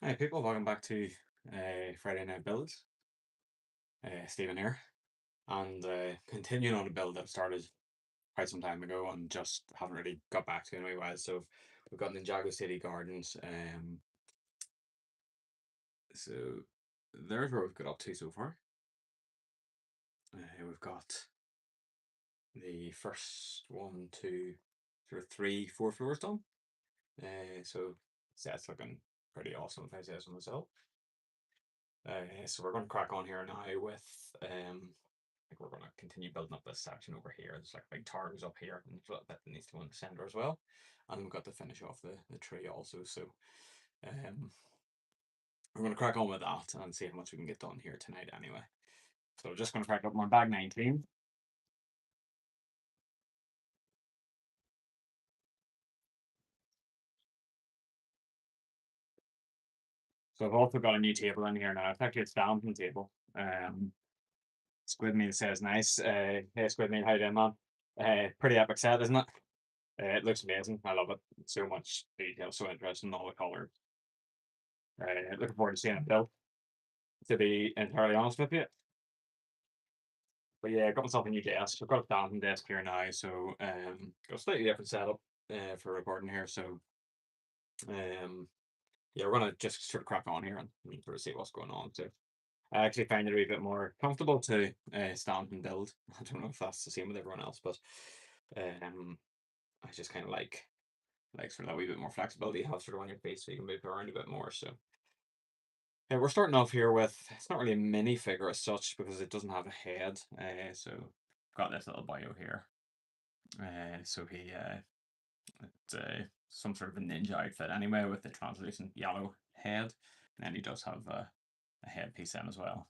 Hi, people. Welcome back to Friday Night Builds. Stephen here, and continuing on a build that started quite some time ago and just haven't really got back to in a wee while. So we've got Ninjago City Gardens. So there's where we've got up to so far. We've got the first one, two, sort of three, four floors done. So that's looking pretty awesome if I say so myself. So we're going to crack on here now with I think we're going to continue building up this section over here. There's like big towers up here, and there's a little bit that needs to go in the center as well. And we've got to finish off the tree also. So um, we're going to crack on with that and see how much we can get done here tonight anyway. So just going to crack up my bag 19. So I've also got a new table in here now. It's actually a stamping table. Squid Meal says nice. Hey Squid Meal, how you doing, man? Pretty epic set, isn't it? It looks amazing. I love it. So much detail, so interesting, all the colors. Looking forward to seeing it built, to be entirely honest with you. But yeah, I got myself a new desk. I've got a standing desk here now, so got a slightly different setup for recording here. So yeah, we're gonna just sort of crack on here and sort of see what's going on. So I actually find it a wee bit more comfortable to stand and build. I don't know if that's the same with everyone else, but um, I just kind of like sort of that wee bit more flexibility you have sort of on your face, so you can move around a bit more. So we're starting off here with, it's not really a minifigure as such because it doesn't have a head. So got this little bio here. So it's some sort of a ninja outfit anyway with the translucent yellow head. And then he does have a headpiece in as well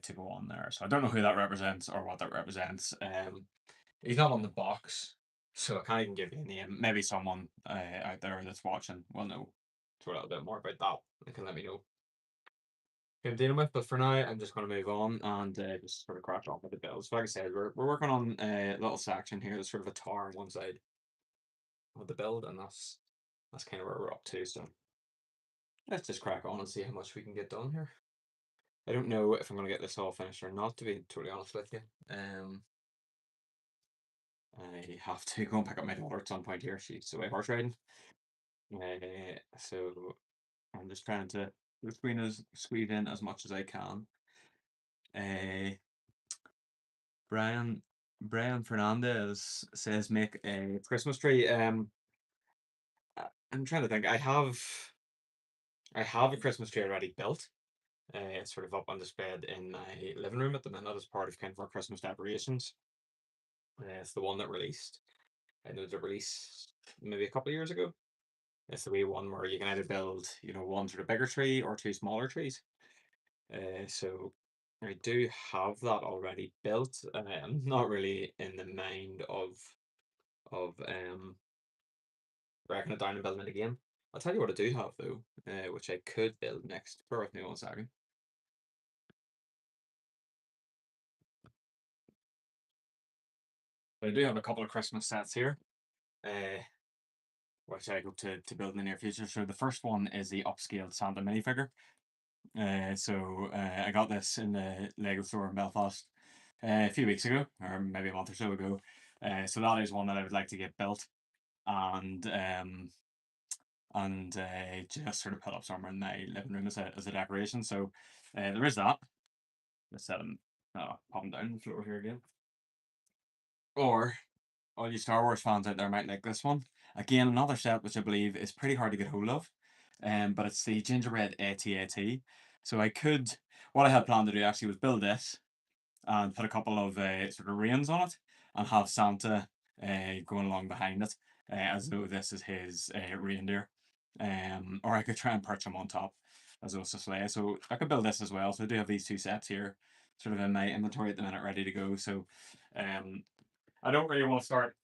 to go on there. So I don't know who that represents or what that represents. He's not on the box, so I can't even give you a name. Maybe someone out there that's watching will know a little bit more about that. They can let me know who I'm dealing with. But for now, I'm just going to move on and just sort of crack on with the builds. So like I said, we're working on a little section here. There's sort of a tower on one side of the build, and that's kind of where we're up to. So let's just crack on and see how much we can get done here. I don't know if I'm going to get this all finished or not, to be totally honest with you. I have to go and pick up my daughter at some point here. She's away horse riding. So I'm just trying to squeeze in as much as I can. Uh, Brian Brian Fernandez says make a Christmas tree. I'm trying to think. I have a Christmas tree already built. It's sort of up on display in my living room at the minute as part of kind of our Christmas decorations. It's the one that released. I know it released maybe a couple of years ago. It's the wee one where you can either build, one sort of bigger tree or two smaller trees. So I do have that already built. I'm not really in the mind of breaking it down and building it again. I'll tell you what I do have though, which I could build next. Bear with me 1 second. I do have a couple of Christmas sets here, uh, which I hope to build in the near future. So the first one is the upscaled Santa minifigure. I got this in the Lego store in Belfast a few weeks ago, or maybe a month or so ago. So that is one that I would like to get built and just sort of put up somewhere in my living room as a decoration. So there is that. Let's set him pop him down the floor here again. Or all you Star Wars fans out there might like this one. Again, another set which I believe is pretty hard to get hold of. But it's the gingerbread AT-AT. So what I had planned to do actually was build this and put a couple of sort of reins on it and have Santa going along behind it as though this is his reindeer. Or I could try and perch him on top as though it's a sleigh. So I could build this as well. So I do have these two sets here sort of in my inventory at the minute ready to go. So um, I don't really want to start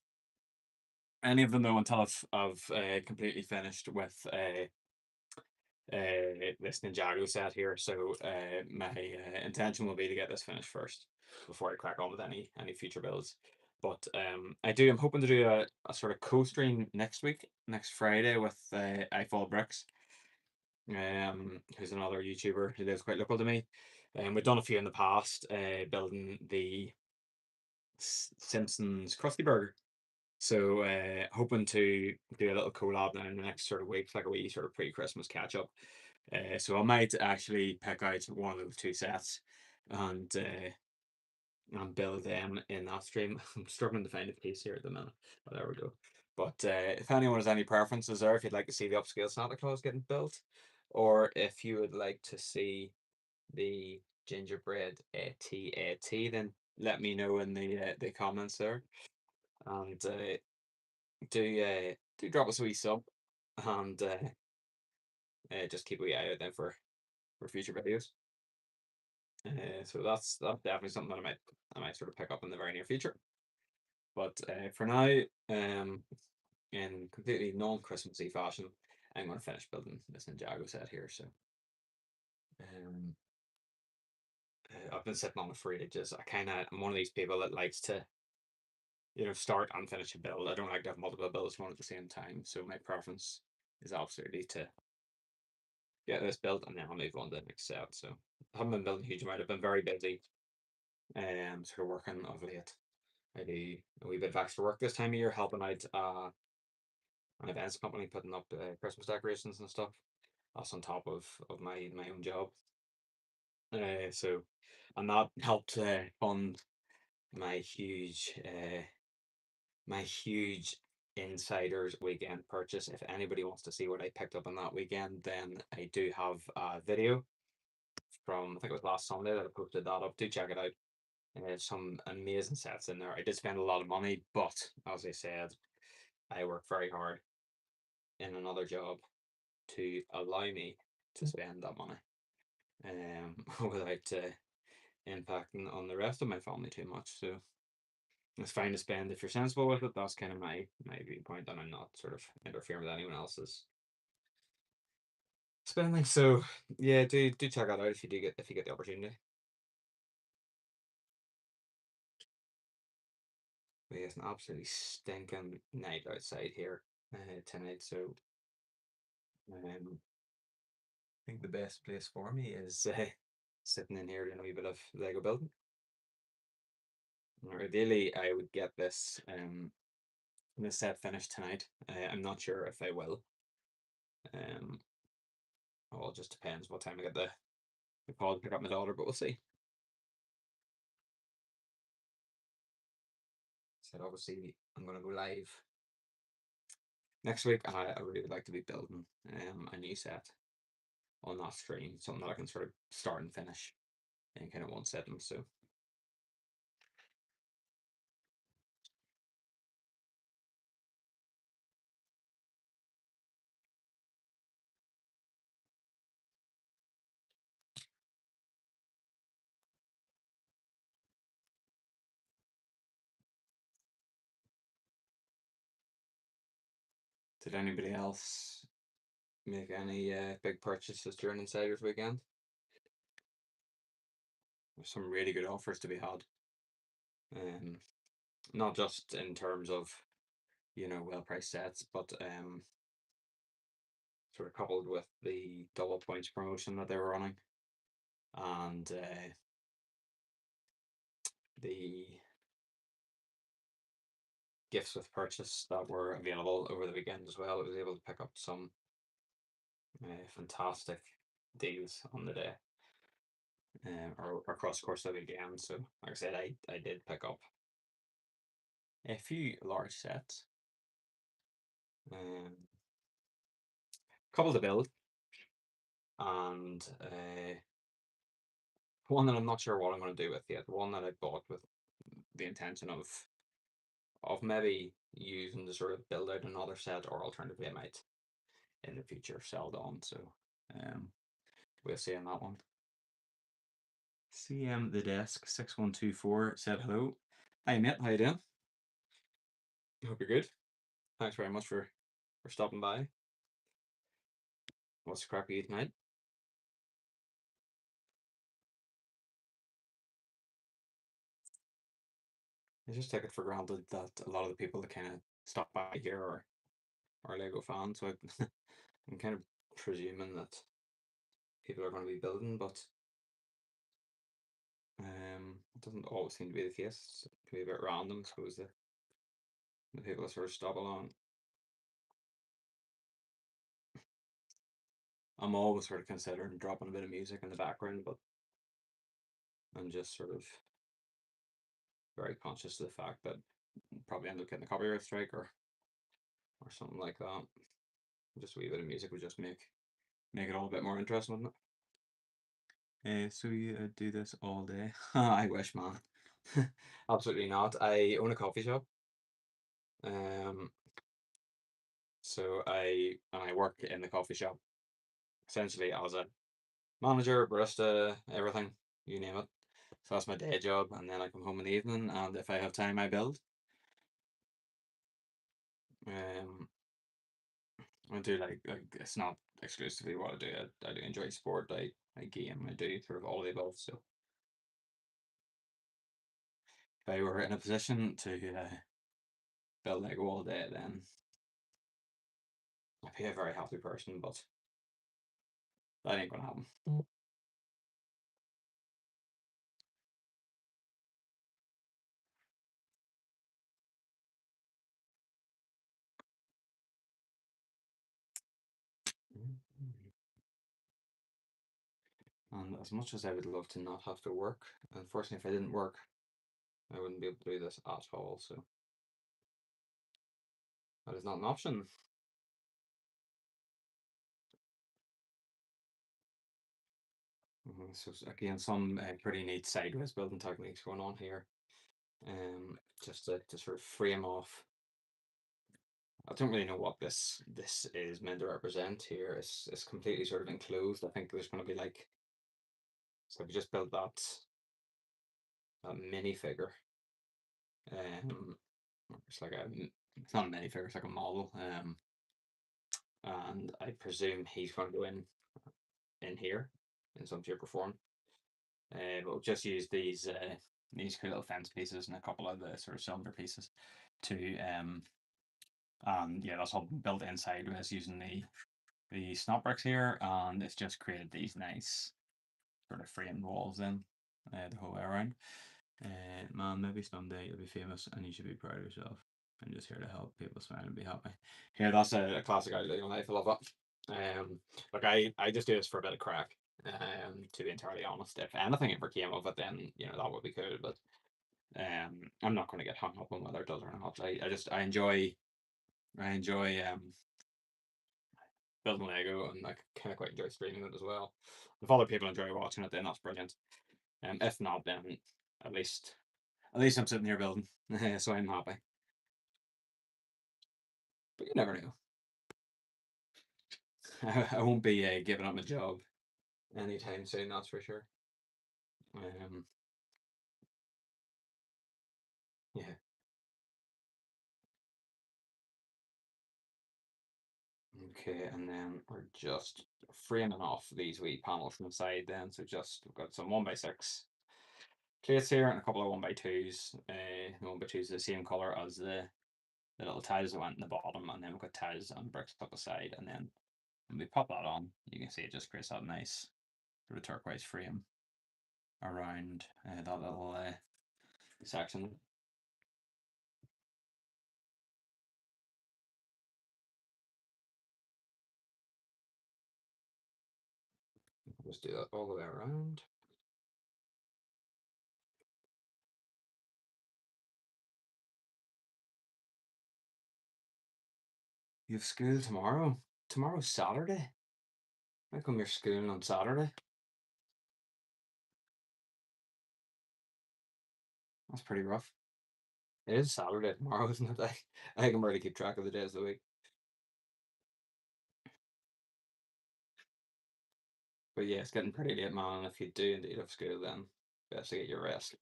any of them though until I've completely finished with this Ninjago set here. So my intention will be to get this finished first before I crack on with any future builds. But I'm hoping to do a sort of co-stream next week, next Friday with iFall Bricks. who's another YouTuber who lives quite local to me. And we've done a few in the past, building the Simpsons Krusty Burger. So hoping to do a little collab now in the next sort of week, like a wee sort of pre-Christmas catch up. So I might actually pick out one of those two sets and build them in that stream. I'm struggling to find a piece here at the minute. But there we go. But if anyone has any preferences there, if you'd like to see the upscale Santa Claus getting built, or if you would like to see the gingerbread AT, then let me know in the comments there. And do drop us a wee sub, and just keep a wee eye out then for future videos. So that's definitely something that I might sort of pick up in the very near future. But for now, in completely non-Christmassy fashion, I'm going to finish building this Ninjago set here. So um, I've been sitting on it for ages. I'm one of these people that likes to start and finish a build. I don't like to have multiple builds going at the same time. So my preference is absolutely to get this built and then I'll move on to the next set. So I haven't been building a huge amount. I've been very busy sort of working of late. I do a wee bit of extra work this time of year, helping out an events company putting up Christmas decorations and stuff. That's on top of my own job. So and that helped fund my huge my huge insiders weekend purchase. If anybody wants to see what I picked up on that weekend, then I do have a video from I think it was last Sunday that I posted that up. Do check it out. Some amazing sets in there. I did spend a lot of money, but as I said, I work very hard in another job to allow me to spend that money without impacting on the rest of my family too much. So it's fine to spend if you're sensible with it. That's kind of my viewpoint, and I'm not sort of interfering with anyone else's spending. So yeah, do check that out if you get the opportunity. But yeah, it's an absolutely stinking night outside here tonight. So I think the best place for me is sitting in here doing a wee bit of Lego building. Or ideally, I would get this set finished tonight. I'm not sure if I will. Um, well, it just depends what time I get the call to pick up my daughter, but we'll see. So obviously, I'm gonna go live next week, and I really would like to be building a new set on that stream, something that I can sort of start and finish in kind of one setting. So did anybody else make any big purchases during Insiders Weekend? There's some really good offers to be had. Um, Not just in terms of well priced sets, but sort of coupled with the double points promotion that they were running, and the gifts with purchase that were available over the weekend as well. I was able to pick up some fantastic deals on the day, or across the course of the weekend. So, like I said, I did pick up a few large sets, a couple to build, and one that I'm not sure what I'm going to do with yet. One that I bought with the intention of maybe using to sort of build out another set, or alternatively I might in the future sell on. So um we'll see on that one. CM the desk 6124 said hello. Hi mate, how you doing? Hope you're good. Thanks very much for stopping by. What's the crack with you tonight? I just take it for granted that a lot of the people that kind of stop by here are Lego fans, so I'm kind of presuming that people are going to be building, but it doesn't always seem to be the case. It can be a bit random, I suppose, the people that sort of stop along. I'm always sort of considering dropping a bit of music in the background, but I'm just sort of very conscious of the fact that I'll probably end up getting a copyright strike or something like that. Just a wee bit of music would just make it all a bit more interesting, wouldn't it? So you do this all day? I wish, man. Absolutely not. I own a coffee shop. Um, I work in the coffee shop essentially as a manager, barista, everything, you name it. So that's my day job, and then I come home in the evening, and if I have time, I build. Um, I do like it's not exclusively what I do. I do enjoy sport. I game. I do sort of all of the above. So if I were in a position to build Lego all day, then I'd be a very happy person. But that ain't gonna happen. And as much as I would love to not have to work, unfortunately, if I didn't work, I wouldn't be able to do this at all. So that is not an option. So again, some pretty neat sideways building techniques going on here. Just to sort of frame off. I don't really know what this is meant to represent here. It's completely sort of enclosed. I think there's going to be like, so we just built that minifigure. It's like it's not a minifigure, it's like a model. And I presume he's going to go in here in some shape or form. But we'll just use these cool little fence pieces and a couple of the sort of cylinder pieces to and yeah, that's all built inside with using the snap bricks here, and it's just created these nice sort of framed walls then the whole way around. Man, maybe someday you'll be famous and you should be proud of yourself. I'm just here to help people smile and be happy. Yeah, that's a classic outlook on life. I love that. Look, I just do this for a bit of crack. To be entirely honest, if anything ever came of it, then that would be cool. But I'm not going to get hung up on whether it does or not. I enjoy building Lego, and I kind of quite enjoy streaming it as well. If other people enjoy watching it, then that's brilliant. If not, then at least I'm sitting here building, so I'm happy. But you never know. I won't be giving up my job anytime soon. That's for sure. Um, yeah. Okay, and then we're just framing off these wee panels from the side. Then, so just we've got some 1x6 plates here and a couple of 1x2s. The 1x2s are the same color as the little tiles that went in the bottom, and then we've got tiles on bricks up the side, and then when we pop that on, you can see it just creates that nice sort of turquoise frame around that little section. Just do that all the way around. You have school tomorrow? Tomorrow's Saturday? How come you're schooling on Saturday? That's pretty rough. It is Saturday tomorrow, isn't it? I can barely keep track of the days of the week. But yeah, it's getting pretty late, man. And if you do indeed have school, then best to get your rest.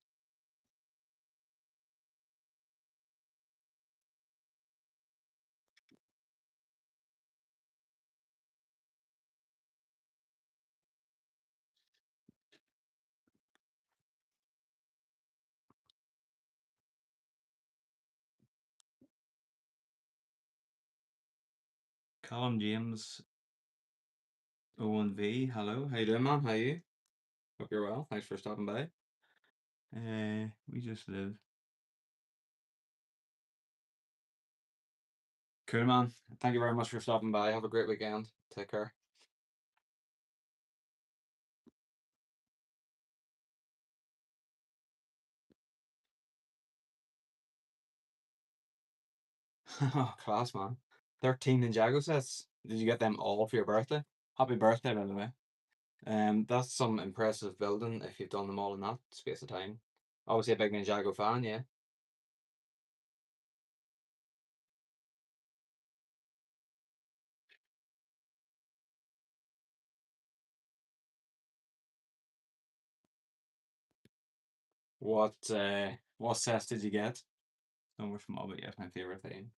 Callum James Owen V, hello. How you doing, man? How you? Hope you're well. Thanks for stopping by. We just live. Cool, man. Thank you very much for stopping by. Have a great weekend. Take care. Oh, class, man. 13 Ninjago sets. Did you get them all for your birthday? Happy birthday, by the way. That's some impressive building if you've done them all in that space of time. Obviously a big Ninjago fan, yeah. What sets did you get? Somewhere from Hobbit, yes, my favorite thing.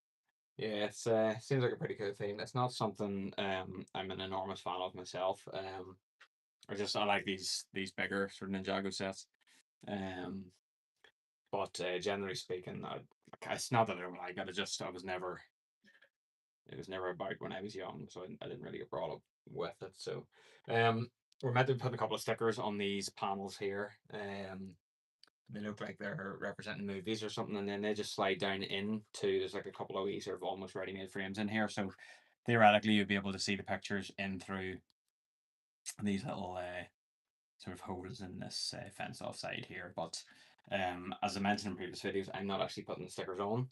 Yeah, it's seems like a pretty cool theme. It's not something I'm an enormous fan of myself. I like these bigger sort of Ninjago sets. Um, but generally speaking, it's not that I don't like it. I was never it was never about when I was young, so I didn't really get brought up with it. So, um, we're meant to be putting a couple of stickers on these panels here. They look like they're representing movies or something, and then they just slide down into there's like a couple of wee sort of almost ready-made frames in here. So theoretically, you'd be able to see the pictures in through these little sort of holes in this fence offside here. But as I mentioned in previous videos, I'm not actually putting the stickers on.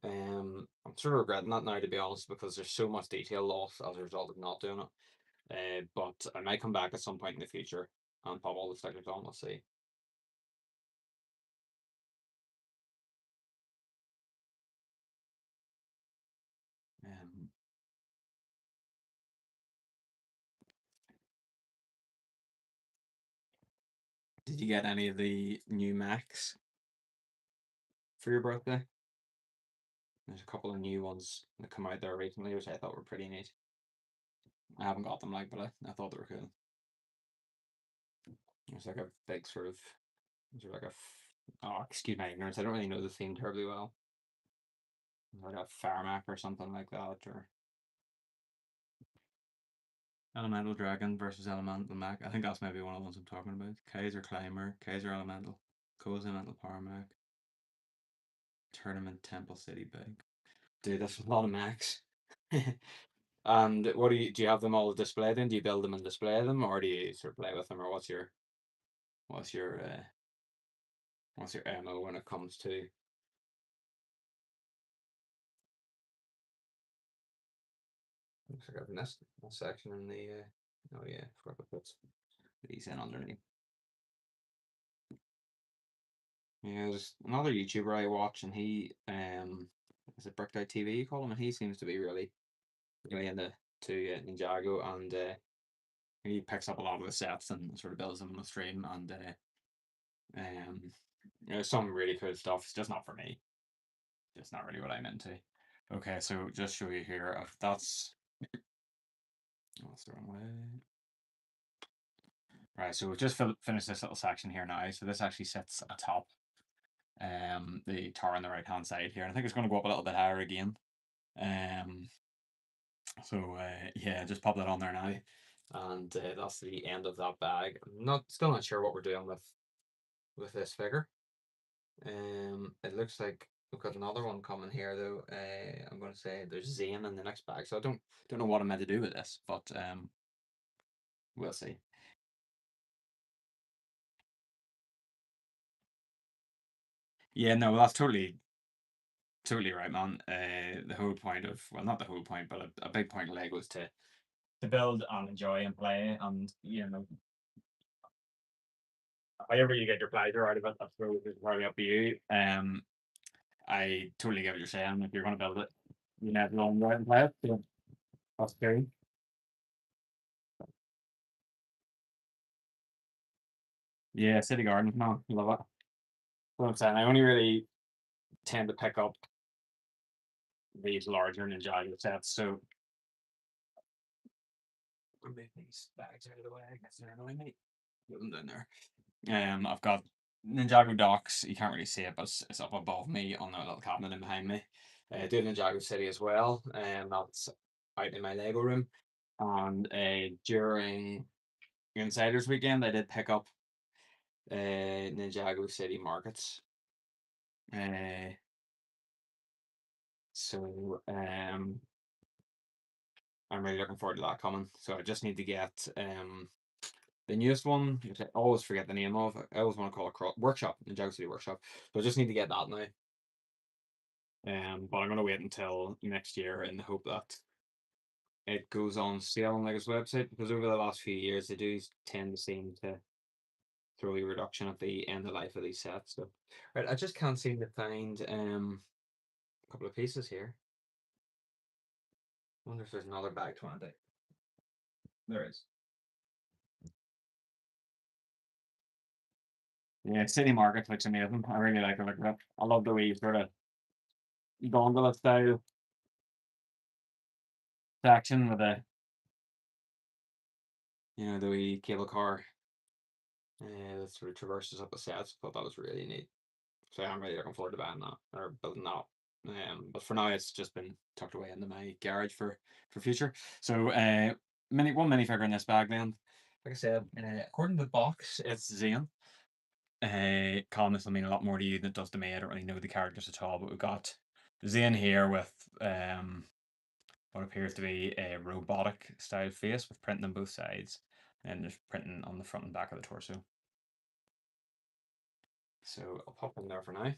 I'm sort of regretting that now, to be honest, because there's so much detail lost as a result of not doing it. But I might come back at some point in the future and pop all the stickers on. We'll see. Um, did you get any of the new Macs for your birthday? There's a couple of new ones that come out there recently, which I thought were pretty neat. I haven't got them like, but I thought they were cool. It's like a big sort of, is like a, oh, excuse my ignorance. I don't really know the theme terribly well. Like a Farmac or something like that, or Elemental Dragon versus Elemental Mac. I think that's maybe one of the ones I'm talking about. Kaiser Climber, Kaiser Elemental, Cozy Elemental Power Mac, Tournament Temple City Big. Dude, that's a lot of Macs. And what do you have them all displayed in? Do you build them and display them, or do you sort of play with them, or what's your uh, what's your MO when it comes to? Looks like I've missed a section in the. Oh yeah, forgot to put these in underneath. Yeah, there's another YouTuber I watch, and he is it Bricked Out TV you call him, and he seems to be really into Ninjago, and he picks up a lot of the sets and sort of builds them on the stream, and um, some really cool stuff. It's just not for me. Just not really what I'm into. Okay, so just show you here. That's the wrong way. Right, so we've just finished this little section here now. So this actually sits atop the tower on the right hand side here. And I think it's going to go up a little bit higher again. Um, yeah, just pop that on there now, and that's the end of that bag. Still not sure what we're doing with this figure. It looks like we've got another one coming here though. I'm going to say there's Zane in the next bag, so I don't know what I'm meant to do with this, but we'll see. Yeah, no, well, that's totally right, man. The whole point of, well, not the whole point, but a big point of Lego is to build and enjoy and play, and however you get your pleasure out of it, that's really entirely up to you. I totally get what you're saying. If you're going to build it, you need to go and and play it. So that's cool. Yeah, City Gardens, man, love it. What I'm saying, I only really tend to pick up these larger Ninjago sets, so I'll move these bags out of the way. I guess they're annoying me. Put them down there. I've got Ninjago docks. You can't really see it, but it's up above me on the little cabinet and behind me. Do Ninjago City as well, and that's out in my Lego room. And during Insiders Weekend, I did pick up Ninjago City Markets. Uh, so I'm really looking forward to that coming. So I just need to get the newest one, which I always forget the name of. I always want to call it Workshop, Ninjago City Workshop. So I just need to get that now. But I'm gonna wait until next year in the hope that it goes on sale on Lego's website, because over the last few years they do tend to seem to throw a reduction at the end of life of these sets. So right, I just can't seem to find a couple of pieces here. I wonder if there's another bag 20. There is. Yeah, City Market looks amazing. I really like it like that. I love the way sort of gondola style section with the the wee cable car that sort of traverses up the sets. I thought that was really neat. So I'm really looking forward to buying that or building that. But for now, it's just been tucked away into my garage for future. So one minifigure in this bag then. Like I said, according to the box, it's Zane. Colin, this will mean a lot more to you than it does to me. I don't really know the characters at all, but we've got Zane here with what appears to be a robotic style face with printing on both sides, and there's printing on the front and back of the torso. So I'll pop in there for now.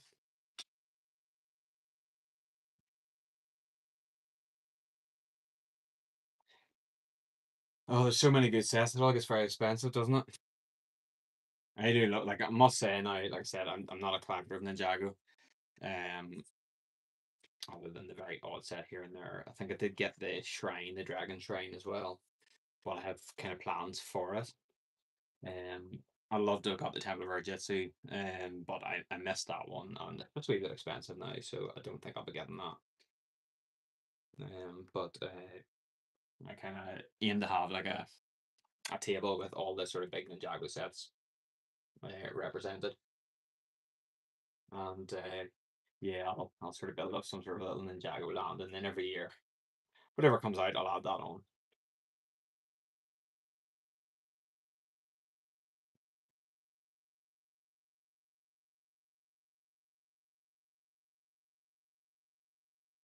Oh, there's so many good sets. It all gets very expensive, doesn't it? I do look like I must say now, like I said, I'm not a collector of Ninjago. Um, other than the very odd set here and there. I think I did get the shrine, the dragon shrine as well. But I have kind of plans for it. Um, I love to have got the Temple of Urjitsu, but I missed that one, and it's a wee bit expensive now, so I don't think I'll be getting that. But I kind of aim to have like a table with all the sort of big Ninjago sets represented, and yeah, I'll sort of build up some sort of little Ninjago land, and then every year, whatever comes out, I'll add that on.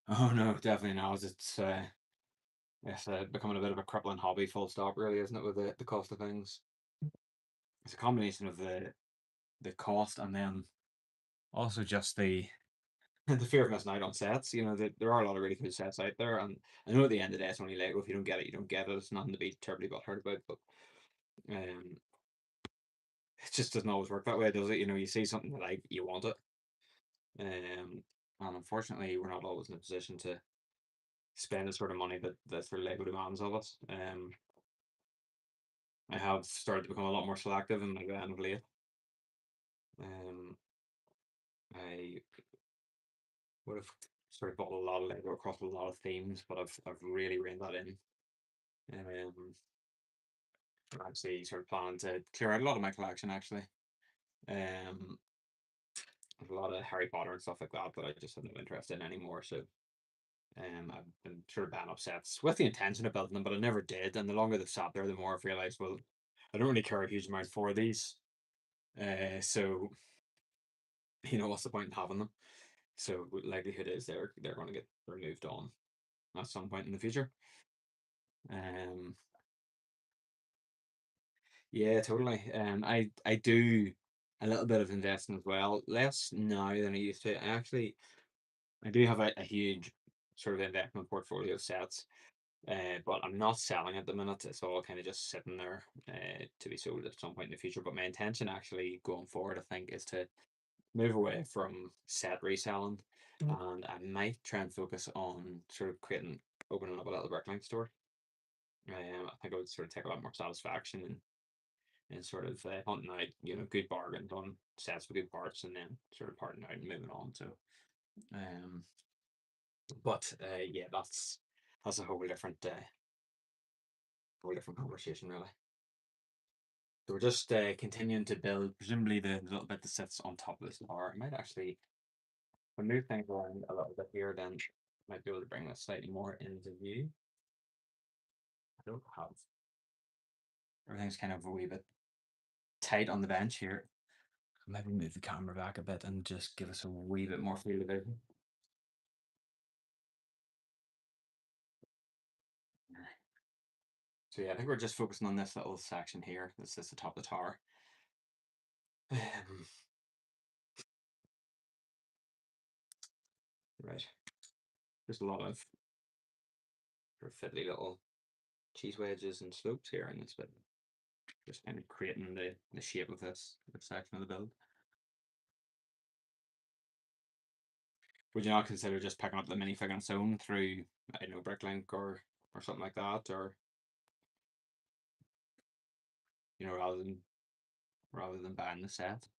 Oh no, definitely not. It's becoming a bit of a crippling hobby, full stop, really, isn't it? With the cost of things, it's a combination of the cost and then also just the the fear of missing out on sets. There are a lot of really good sets out there, and I know at the end of the day, it's only Lego. If you don't get it, you don't get it. It's nothing to be terribly butthurt about, but um, it just doesn't always work that way, does it? You see something you like, you want it, and unfortunately, we're not always in a position to spend the sort of money that sort of Lego demands of us. I have started to become a lot more selective in my buying of late. Um, I would have sort of bought a lot of Lego across a lot of themes, but I've really reined that in. I'm actually sort of planning to clear out a lot of my collection actually. Um, there's a lot of Harry Potter and stuff like that that I just have no interest in anymore. So I've been sort of buying up sets with the intention of building them, but I never did. And the longer they've sat there, the more I've realised, well, I don't really care a huge amount for these. So what's the point in having them? So likelihood is they're going to get removed on at some point in the future. Um, yeah, totally. I do a little bit of investing as well, less now than I used to. I do have a huge sort of investment portfolio of sets, but I'm not selling at the minute. It's all kind of just sitting there to be sold at some point in the future. But my intention actually going forward, I think, is to move away from set reselling, and I might try and focus on sort of opening up a little bricklink store. I think I would sort of take a lot more satisfaction in sort of hunting out, good bargains on sets with good parts, and then sort of parting out and moving on. So, um, but yeah, that's a whole different conversation, really. So we're just continuing to build, presumably the little bit that sits on top of this bar. I might actually, if I move things around a little bit here, then I might be able to bring this slightly more into view. don't have everything's kind of a wee bit tight on the bench here. Maybe move the camera back a bit and just give us a wee bit more field of vision. So yeah, I think we're just focusing on this little section here. This is the top of the tower. Right. There's a lot of sort of fiddly little cheese wedges and slopes here in this bit. Just kind of creating the shape of this section of the build. Would you not consider just picking up the minifig on its own through, I don't know, Bricklink or something like that, or rather than buying the set?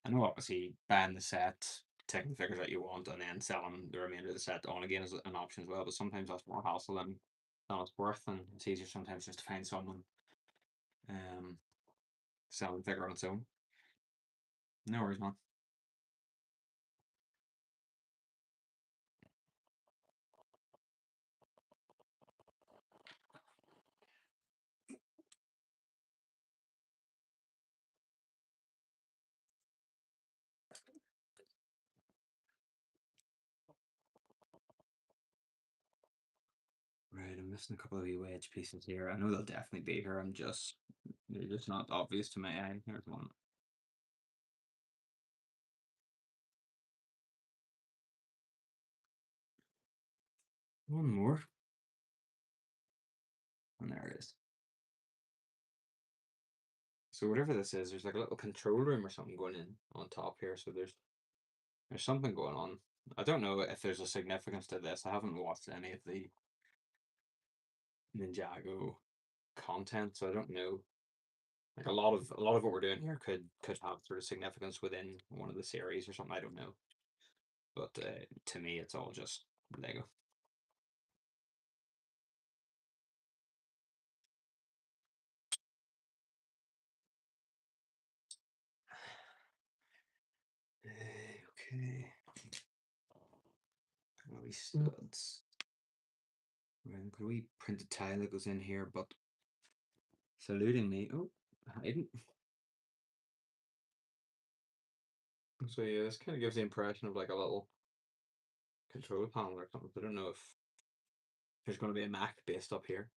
I know obviously buying the set, taking the figures that you want, and then selling the remainder of the set on again is an option as well. But sometimes that's more hassle than it's worth, and it's easier sometimes just to find someone um selling the figure on its own. No worries, man. Right, I'm missing a couple of wee wedge pieces here. I know they'll definitely be here. They're just not obvious to my eye. Here's one. One more. And there it is. So whatever this is, there's like a little control room or something going in on top here. So there's something going on. I don't know if there's a significance to this. I haven't watched any of the Ninjago content, so I don't know. Like a lot of what we're doing here could have sort of significance within one of the series or something. I don't know, but to me, it's all just Lego. Okay. We studs. Right, could we print a tile that goes in here, but saluting me. Oh, hiding. So yeah, this kind of gives the impression of like a little control panel or something. I don't know if there's going to be a Mac based up here,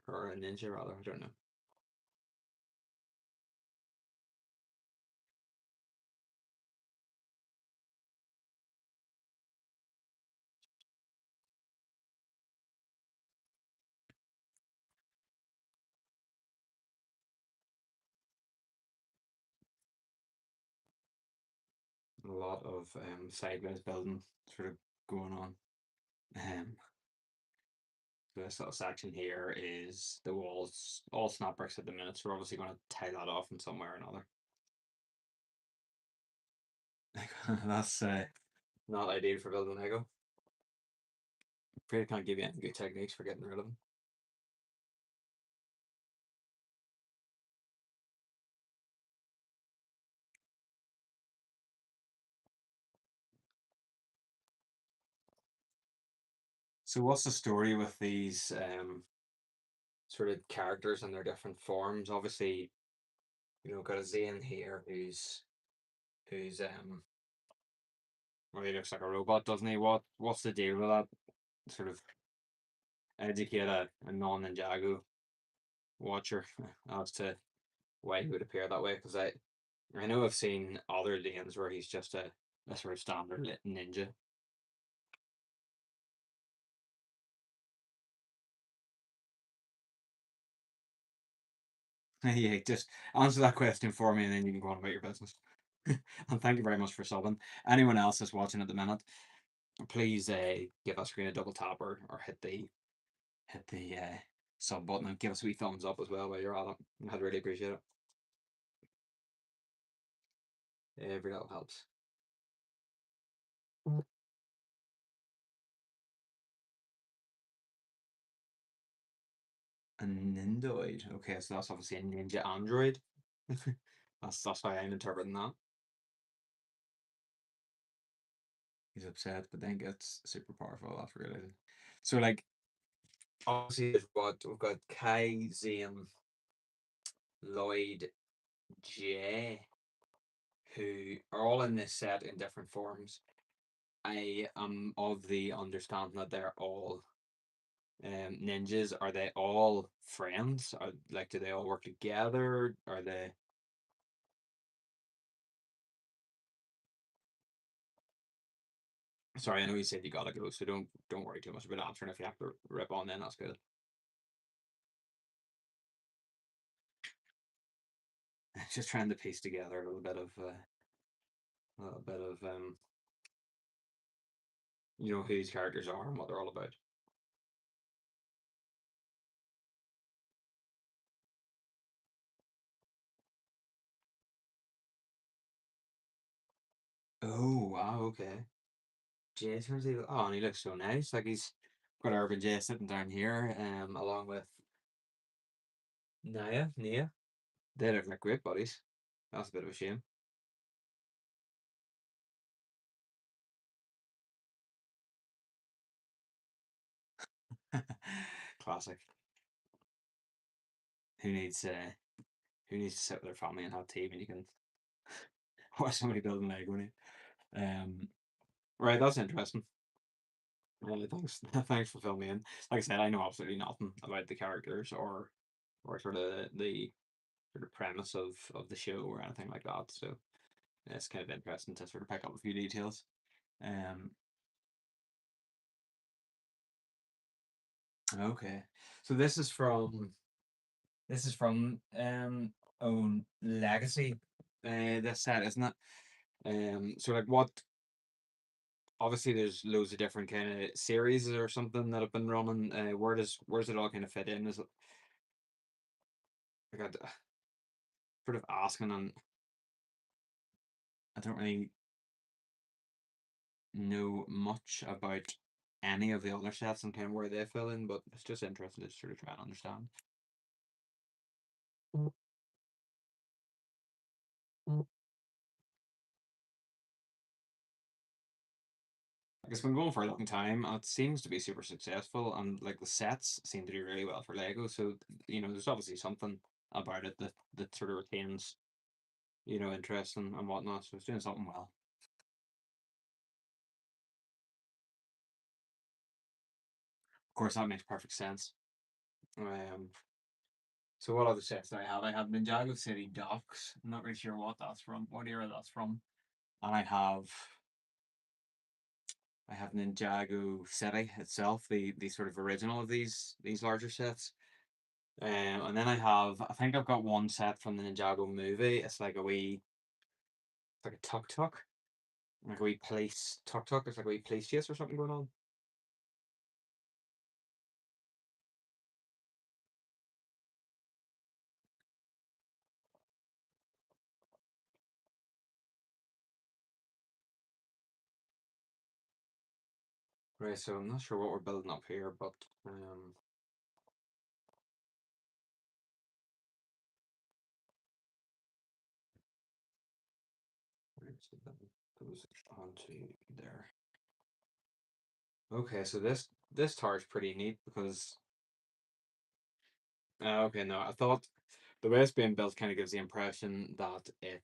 or a Ninja rather. I don't know. A lot of sideways building sort of going on. Um, this little section here is the walls, all snap bricks at the minute, so we're obviously going to tie that off in some way or another. That's not ideal for building Lego. Afraid I can't give you any good techniques for getting rid of them. So what's the story with these sort of characters and their different forms? Obviously, got a Zane here who's well, he looks like a robot, doesn't he? What's the deal with that? Sort of educate a non-Ninjago watcher as to why he would appear that way, because I know I've seen other Danes where he's just a sort of standard ninja. Yeah, just answer that question for me and then you can go on about your business. And thank you very much for subbing. Anyone else that's watching at the minute, please give us a double tap or hit the sub button and give us a wee thumbs up as well while you're at it. I'd really appreciate it. Every little helps. A Nindoid. Okay, so that's obviously a ninja android. That's how I'm interpreting that. He's upset, but then gets super powerful after realizing. So like obviously we've got Kai, Zane, Lloyd, Jay, who are all in this set in different forms. I am of the understanding that they're all ninjas. Are they all friends? Are like do they all work together? Are they? Sorry, I know you said you gotta go, so don't worry too much about answering. If you have to rip on, then that's good. Just trying to piece together a little bit of who these characters are and what they're all about. Oh wow, okay. Jay turns evil. Oh, and he looks so nice. Like he's got Urban Jay sitting down here, along with Nia. They look like great buddies. That's a bit of a shame. Classic. Who needs uh who needs to sit with their family and have tea when you can watch somebody build an Lego? Right, that's interesting. Thanks, thanks for filling me in. Like I said, I know absolutely nothing about the characters or sort of the sort of premise of the show or anything like that. So it's kind of interesting to sort of pick up a few details. Um, okay, so this is from Own Legacy. This set, isn't it? So like what? Obviously, there's loads of different kind of series or something that have been running. Where's it all kind of fit in? Is it like sort of asking, and I don't really know much about any of the other sets and kind of where they fill in, but it's just interesting to sort of try and understand. Like it's been going for a long time, and it seems to be super successful, and like the sets seem to do really well for Lego. So there's obviously something about it that sort of retains interest and whatnot. So it's doing something well. Of course, that makes perfect sense. Um, so what other sets do I have? I have Ninjago City Docks. I'm not really sure what that's from, what era that's from, and I have Ninjago City itself, the sort of original of these larger sets. And then I think I've got one set from the Ninjago movie. It's like a tuk tuk, like a wee police tuk tuk. It's like a wee police chase or something going on. Right, so I'm not sure what we're building up here, but right, so that goes onto there. Okay, so this tower is pretty neat because okay, no, I thought the way it's being built kind of gives the impression that it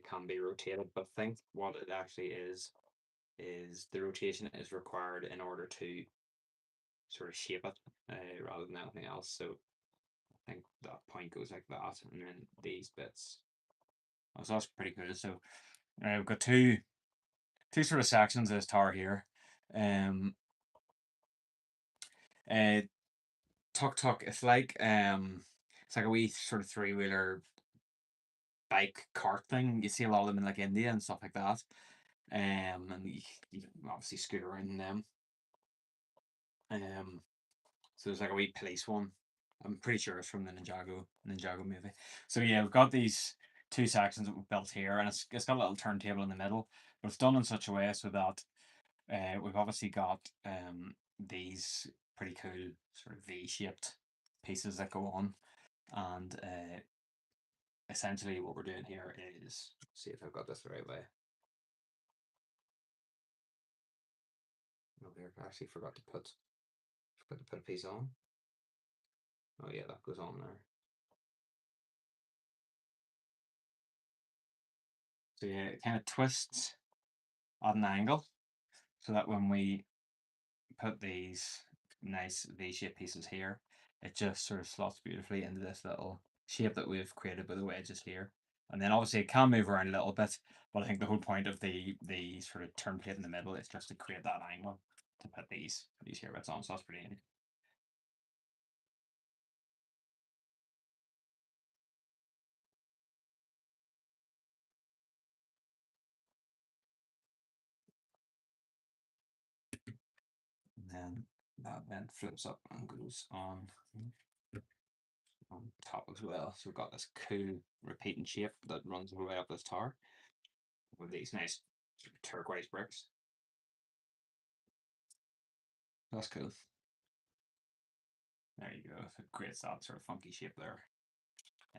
can be rotated, but I think what it actually is the rotation is required in order to sort of shape it rather than anything else. So I think that point goes like that, and then these bits. Oh, so that's pretty cool. So we've got two sort of sections of this tower here. Um, uh, Tuk tuk. It's like a wee sort of three wheeler bike cart thing. You see a lot of them in like India and stuff like that. And you can obviously scoot around in them. Um, so there's like a wee police one. I'm pretty sure it's from the Ninjago movie. So yeah, we've got these two sections that we've built here, and it's got a little turntable in the middle, but it's done in such a way so that we've obviously got these pretty cool sort of V-shaped pieces that go on, and essentially what we're doing here is see if I've got this the right way. Oh, there, I actually forgot to put. Put a piece on. Oh yeah, that goes on there. So yeah, it kind of twists at an angle so that when we put these nice V-shaped pieces here, it just sort of slots beautifully into this little shape that we've created with the wedges here. And then obviously it can move around a little bit, but I think the whole point of the sort of turn plate in the middle is just to create that angle to put these here bits on. So that's pretty handy. And then that then flips up and goes on top as well. So we've got this cool repeating shape that runs all the way up this tower with these nice sort of turquoise bricks. That's cool. There you go. It creates that sort of funky shape there.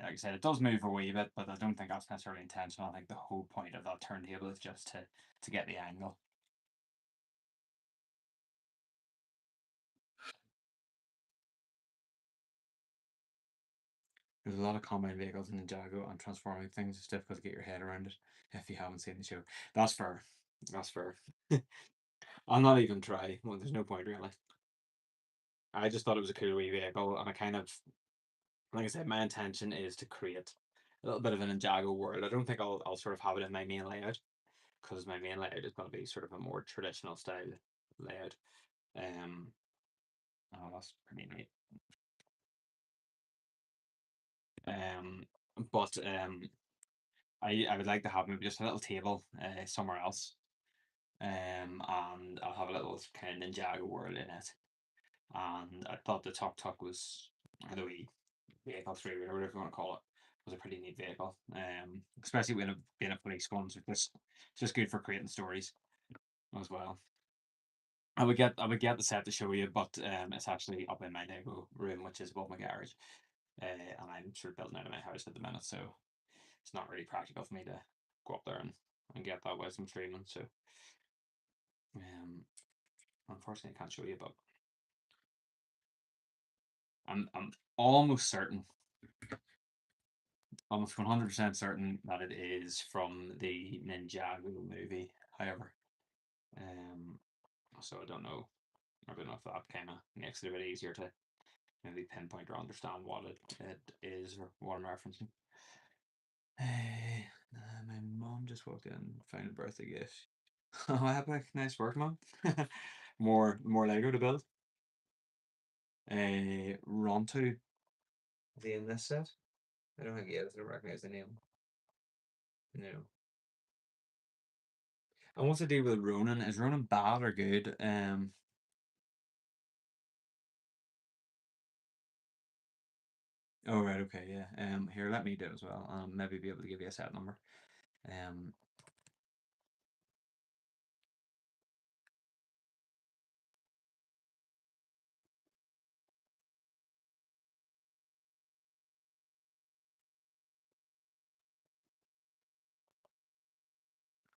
Like I said, it does move a wee bit, but I don't think that's necessarily intentional. I think the whole point of that turntable is just to get the angle. There's a lot of combine vehicles in Ninjago and transforming things. It's difficult to get your head around it if you haven't seen the show. That's fair. That's fair. I'll not even try. Well, there's no point really. I just thought it was a cool wee vehicle, and I kind of, like I said, my intention is to create a little bit of an Ninjago world. I don't think I'll sort of have it in my main layout because my main layout is going to be sort of a more traditional style layout. Um, oh, that's pretty neat. Um, but I would like to have maybe just a little table somewhere else. And I'll have a little kind of Ninjago world in it. And I thought the Tuk Tuk was, or the wee vehicle three, or whatever you want to call it, was a pretty neat vehicle. Especially when it being a police one, so it's just good for creating stories as well. I would get the set to show you, but it's actually up in my Lego room, which is above my garage. And I'm sort of building out of my house at the minute, so it's not really practical for me to go up there and get that wisdom streaming. So um, unfortunately, I can't show you, but I'm almost certain, almost 100% certain that it is from the Ninjago movie. However, um, so I don't know. I don't know if that kind of makes it a bit easier to maybe pinpoint or understand what it is or what I'm referencing. Hey, my mom just walked in, found a birthday gift. Oh, epic! Nice work, mom. More Lego to build. Rontu, is he in this set? I don't think he is. I don't recognize the name. No. And what's the deal with Ronan? Is Ronan bad or good? Oh right, okay, yeah. Here, let me do it as well. Maybe be able to give you a set number. Um,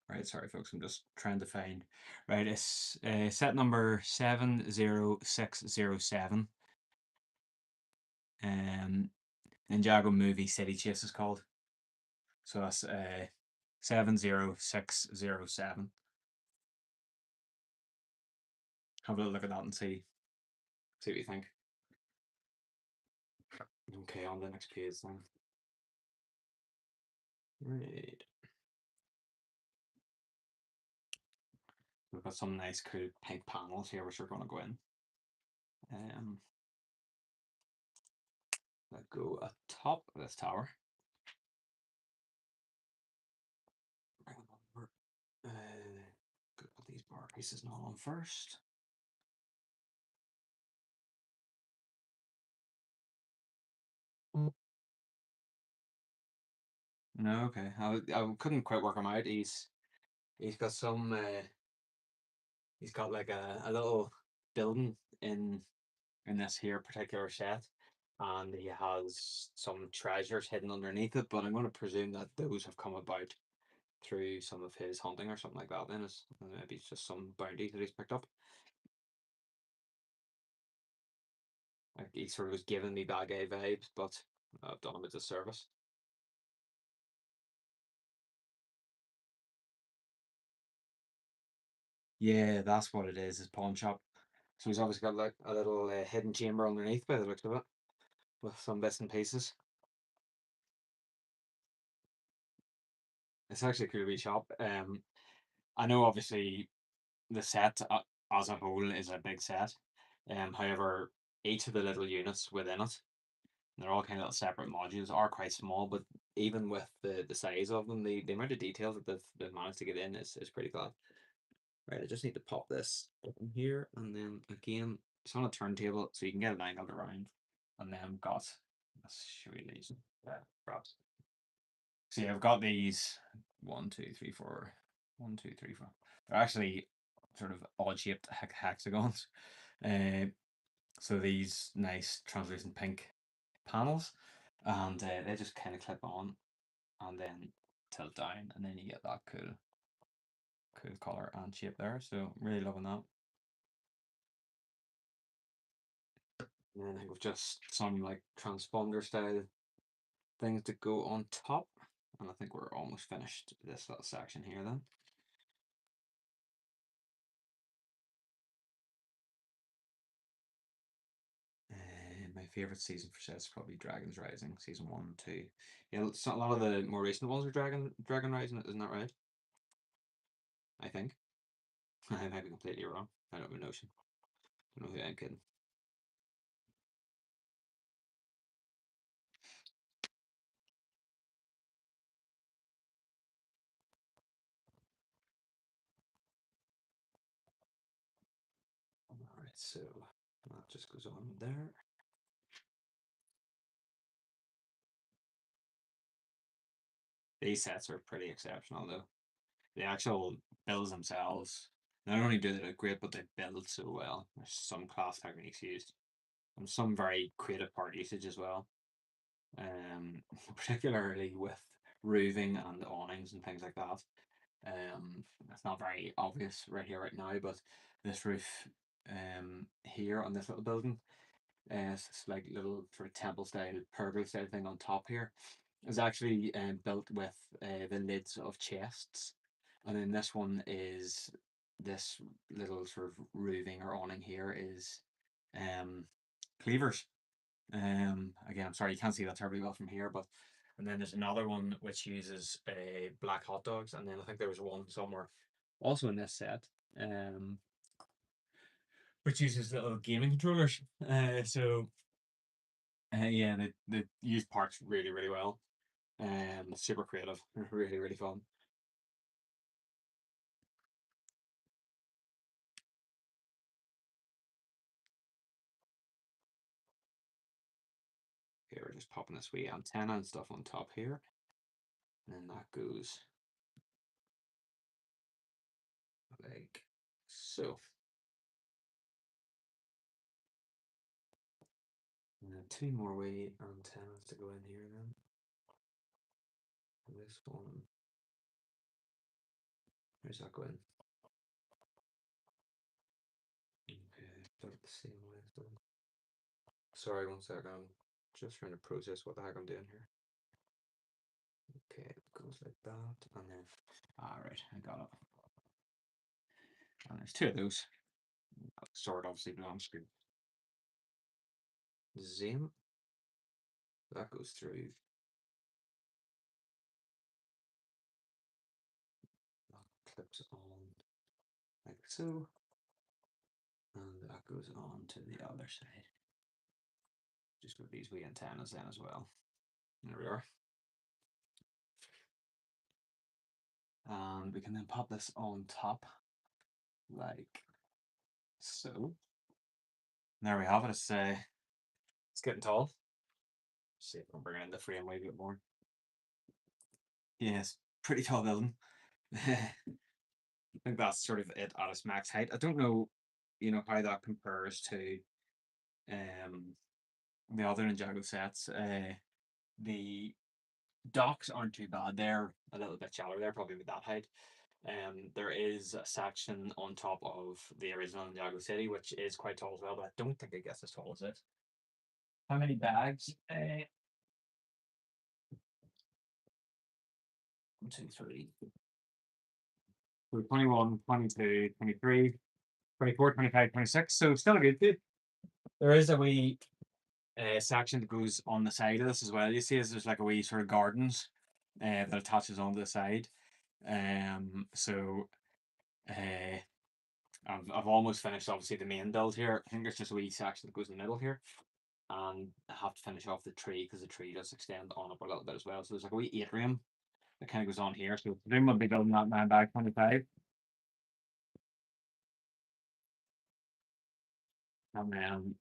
right, sorry folks, I'm just trying to find. Right, it's set number 70607. Um, Ninjago movie City Chase is called. So that's 70607. Have a look at that and see what you think. Okay, on the next page then. Right. We've got some nice cool pink panels here which are gonna go in. Let's go atop this tower. Bring them over. Gonna put these bar pieces not on first. No, okay. I couldn't quite work him out. He's got some he's got like a little building in this here particular set, and he has some treasures hidden underneath it, but I'm going to presume that those have come about through some of his hunting or something like that. Then it's maybe it's just some bounty that he's picked up. Like he sort of was giving me bad guy vibes, but I've done him a disservice. Yeah, that's what it is. His pawn shop. So he's obviously got like a little hidden chamber underneath by the looks of it, with some bits and pieces. It's actually a cool wee shop. I know obviously the set as a whole is a big set. However, each of the little units within it, they're all kind of little separate modules, are quite small, but even with the size of them, the amount of detail that they've managed to get in is pretty cool. Right, I just need to pop this button here, and then again, it's on a turntable, so you can get it angled around. And then I've got, let's show you these props. So yeah, I've got these one, two, three, four, one, two, three, four. They're actually sort of odd shaped hexagons. Uh, so these nice translucent pink panels, and they just kind of clip on and then tilt down, and then you get that cool color and shape there. So really loving that. And then I think we've just some like transponder style things to go on top. And I think we're almost finished this little section here then. My favorite season for sets is probably Dragon's Rising, season 1, 2. Yeah, a lot of the more recent ones are Dragon Rising, isn't that right? I think. I might be completely wrong. I don't have a notion. I don't know who I'm kidding. Alright, so that just goes on there. These sets are pretty exceptional though. The actual builds themselves, not only do they look great, but they build so well. There's some class techniques used, and some very creative part usage as well. Particularly with roofing and awnings and things like that. It's not very obvious right here, right now, but this roof here on this little building, it's like little sort of temple style, pergola style thing on top here, is actually built with the lids of chests, and then this one is this little sort of roofing or awning here is cleavers. Again, I'm sorry you can't see that terribly well from here, but and then there's another one which uses black hot dogs, and then I think there was one somewhere also in this set, which uses little gaming controllers. Yeah, they use parts really really well. Super creative, really really fun. Here we're just popping this wee antenna and stuff on top here, and then that goes like so. And then two more wee antennas to go in here then. This one, where's that going? Okay, start the same way. So. Sorry, one second. I'm just trying to process what the heck I'm doing here. Okay, it goes like that, and then. Alright, I got it. And there's two of those. Sword obviously belongs to Zim. That goes through. That clips on like so. And that goes on to the other side. Just got these wee antennas then as well. There we are. And we can then pop this on top like so. There we have it. It's getting tall. See if I can bring it in the frame a bit more. Yes, pretty tall building. I think that's sort of it at its max height. I don't know, how that compares to um the other Ninjago sets. The docks aren't too bad. They're a little bit shallower. They're probably about that height. There is a section on top of the original Ninjago City, which is quite tall as well, but I don't think it gets as tall as it. how many bags? 1, 2, 3. So 21, 22, 23, 24, 25, 26. So still a good bit. There is a wee section that goes on the side of this as well. You see, there's like a wee sort of gardens that attaches onto the side. So I've almost finished obviously the main build here. I think there's just a wee section that goes in the middle here. And I have to finish off the tree because the tree does extend on up a little bit as well. So there's like a wee atrium that kind of goes on here. So then we'll be building that man bag 25. And then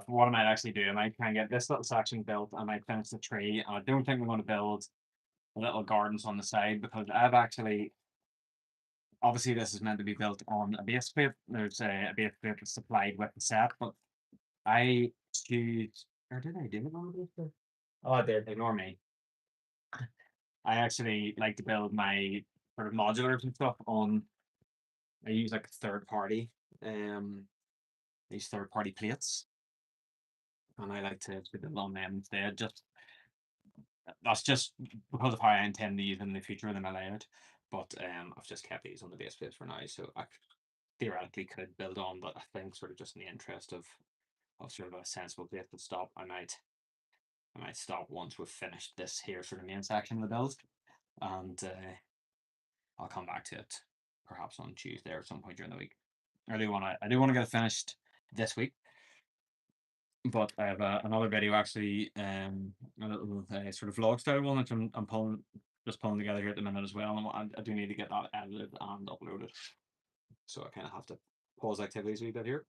what I might actually do, I might kind of get this little section built. I might finish the tree. I don't think we're going to build little gardens on the side because I've actually, obviously this is meant to be built on a base plate. There's a base plate that's supplied with the set, but I choose, or did I do it on a base plate? Oh, I did. Ignore me. I actually like to build my sort of modulars and stuff on. I use like third party, um, these third party plates, and I like to build on them instead. Just that's just because of how I intend to use them in the future with my layout. But I've just kept these on the base plate for now, so I theoretically could build on, but I think sort of just in the interest of sort of a sensible place to stop, I might stop once we've finished this here sort of main section of the build, and I'll come back to it perhaps on Tuesday or some point during the week. I do want to get it finished this week, but I have another video actually, a little sort of vlog style one, which I'm pulling together here at the minute as well, and I do need to get that edited and uploaded, so I kind of have to pause activities a wee bit here.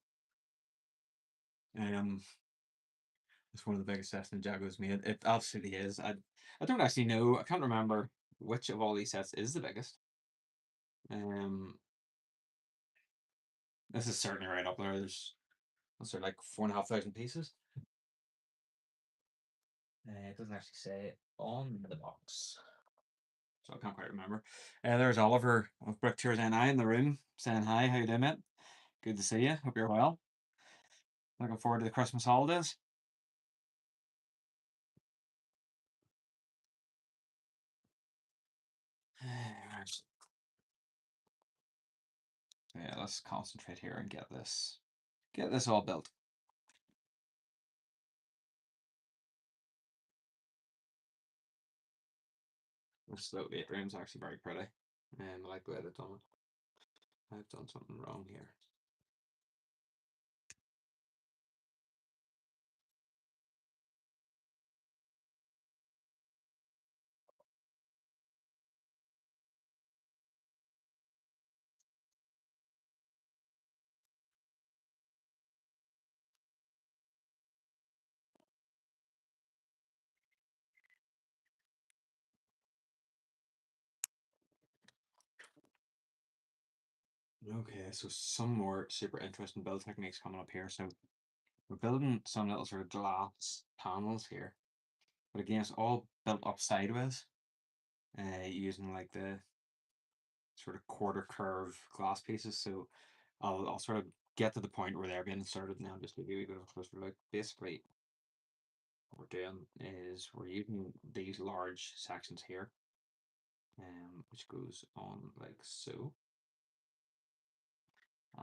It's one of the biggest sets Ninjago's made. It absolutely is. I don't actually know. I can't remember which of all these sets is the biggest. Um, this is certainly right up there. What's there, like 4,500 pieces? It doesn't actually say it on the box, so I can't quite remember. There's Oliver of Brick Tours NI in the room saying hi. How you doing, mate? Good to see you. Hope you're well. Looking forward to the Christmas holidays. Yeah, let's concentrate here and get this all built. This little atrium's actually very pretty. I like the way they've done it. I've done something wrong here. Okay, so some more super interesting build techniques coming up here. So we're building some little sort of glass panels here, but again, it's all built up sideways, using like the sort of quarter curve glass pieces. So I'll sort of get to the point where they're being inserted now. Just to give you a wee bit of a closer look. Basically, what we're doing is we're using these large sections here, which goes on like so,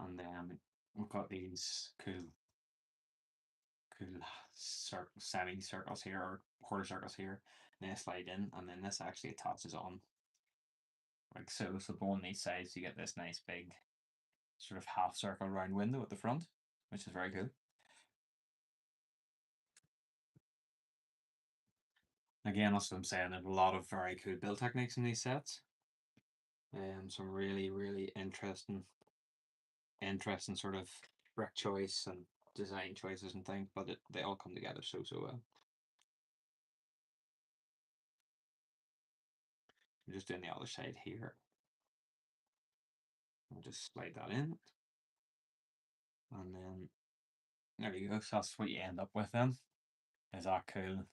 and then we've got these cool semi-circles here or quarter circles here, and they slide in, and then this actually attaches on like so. So go on these sides, you get this nice big sort of half circle round window at the front, which is very cool. Again, that's what I'm saying. There's a lot of very cool build techniques in these sets. Some really, really interesting sort of brick choice and design choices and things, but they all come together so well. I'm just doing the other side here. I'll just slide that in, and then there you go. So that's what you end up with then. Is that cool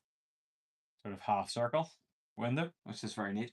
sort of half circle window, which is very neat.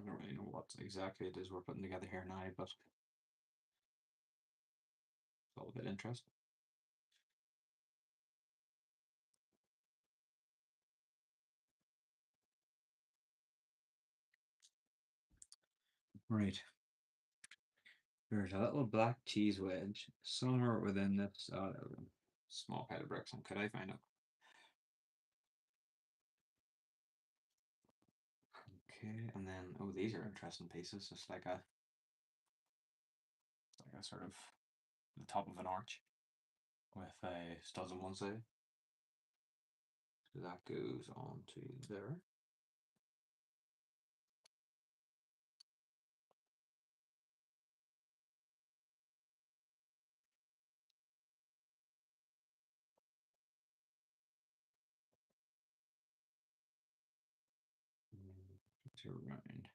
don't really know what exactly it is we're putting together here now, but it's all a bit interesting. Right. There's a little black cheese wedge somewhere within this. Oh, there we go. Small pile of bricks. And could I find it? Okay, and then oh, these are interesting pieces. It's like a sort of the top of an arch with studs on one side. So that goes on to there. To round.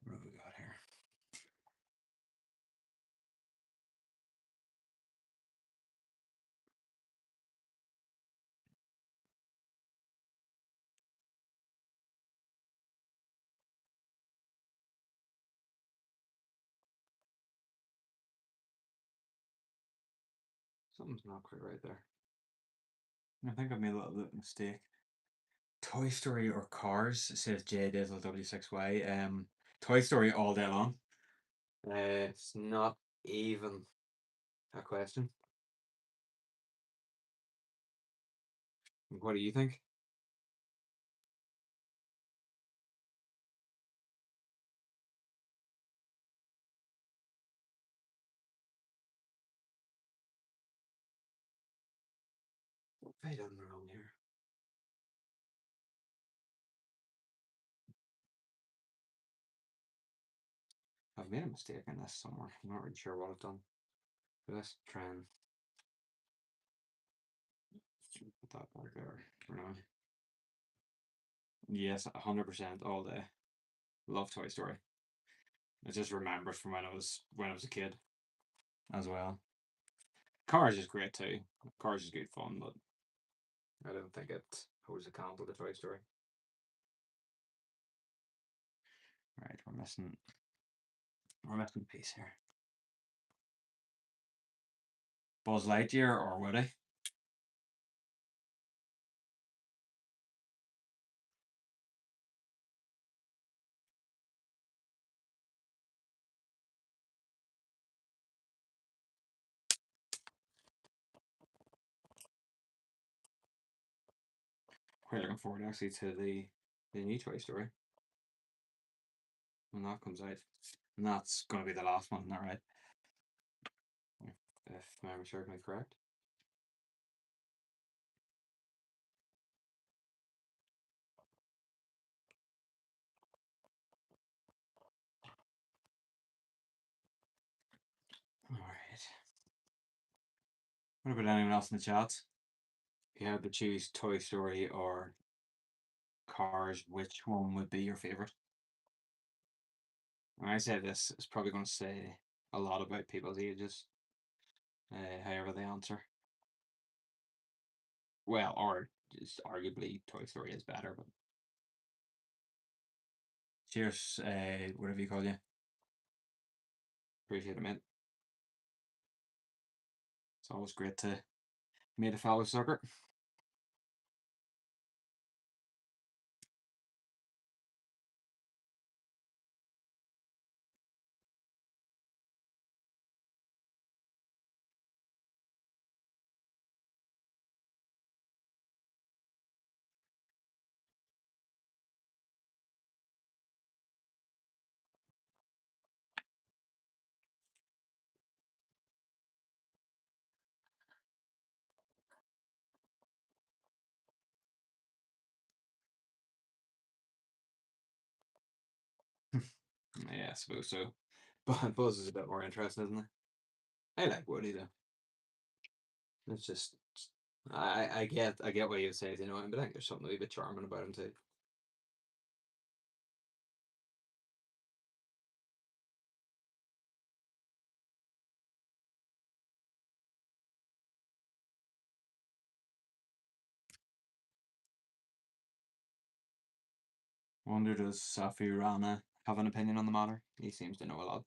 What have we got here? Something's not quite right there. I think I made a little mistake. Toy Story or Cars? It says J Dizzle W6Y. Toy Story all day long. It's not even a question. What do you think? What have I done wrong here? I've made a mistake in this somewhere. I'm not really sure what I've done. But let's try and put that back there for now. Yes, 100% all day. Love Toy Story. I just remember it from when I was a kid as well. Cars is great too. Cars is good fun, but I don't think it holds a candle to Toy Story. Right, we're missing a piece here. Buzz Lightyear or Woody? Quite looking forward actually to the new Toy Story when that comes out. And that's gonna be the last one, isn't that right? If memory serves me correct. Alright. What about anyone else in the chat? If you had to choose Toy Story or Cars, which one would be your favourite? When I say this, it's probably going to say a lot about people's ages, however they answer. Well, or just arguably Toy Story is better, but cheers, whatever you call you. Appreciate it, mate. It's always great to meet a fellow sucker. Yeah, I suppose so. But Buzz is a bit more interesting, isn't it? I like Woody though. It's just I get what you say, you know, but I think there's something a wee bit charming about him too. Wonder does Safi Rana have an opinion on the matter? He seems to know a lot.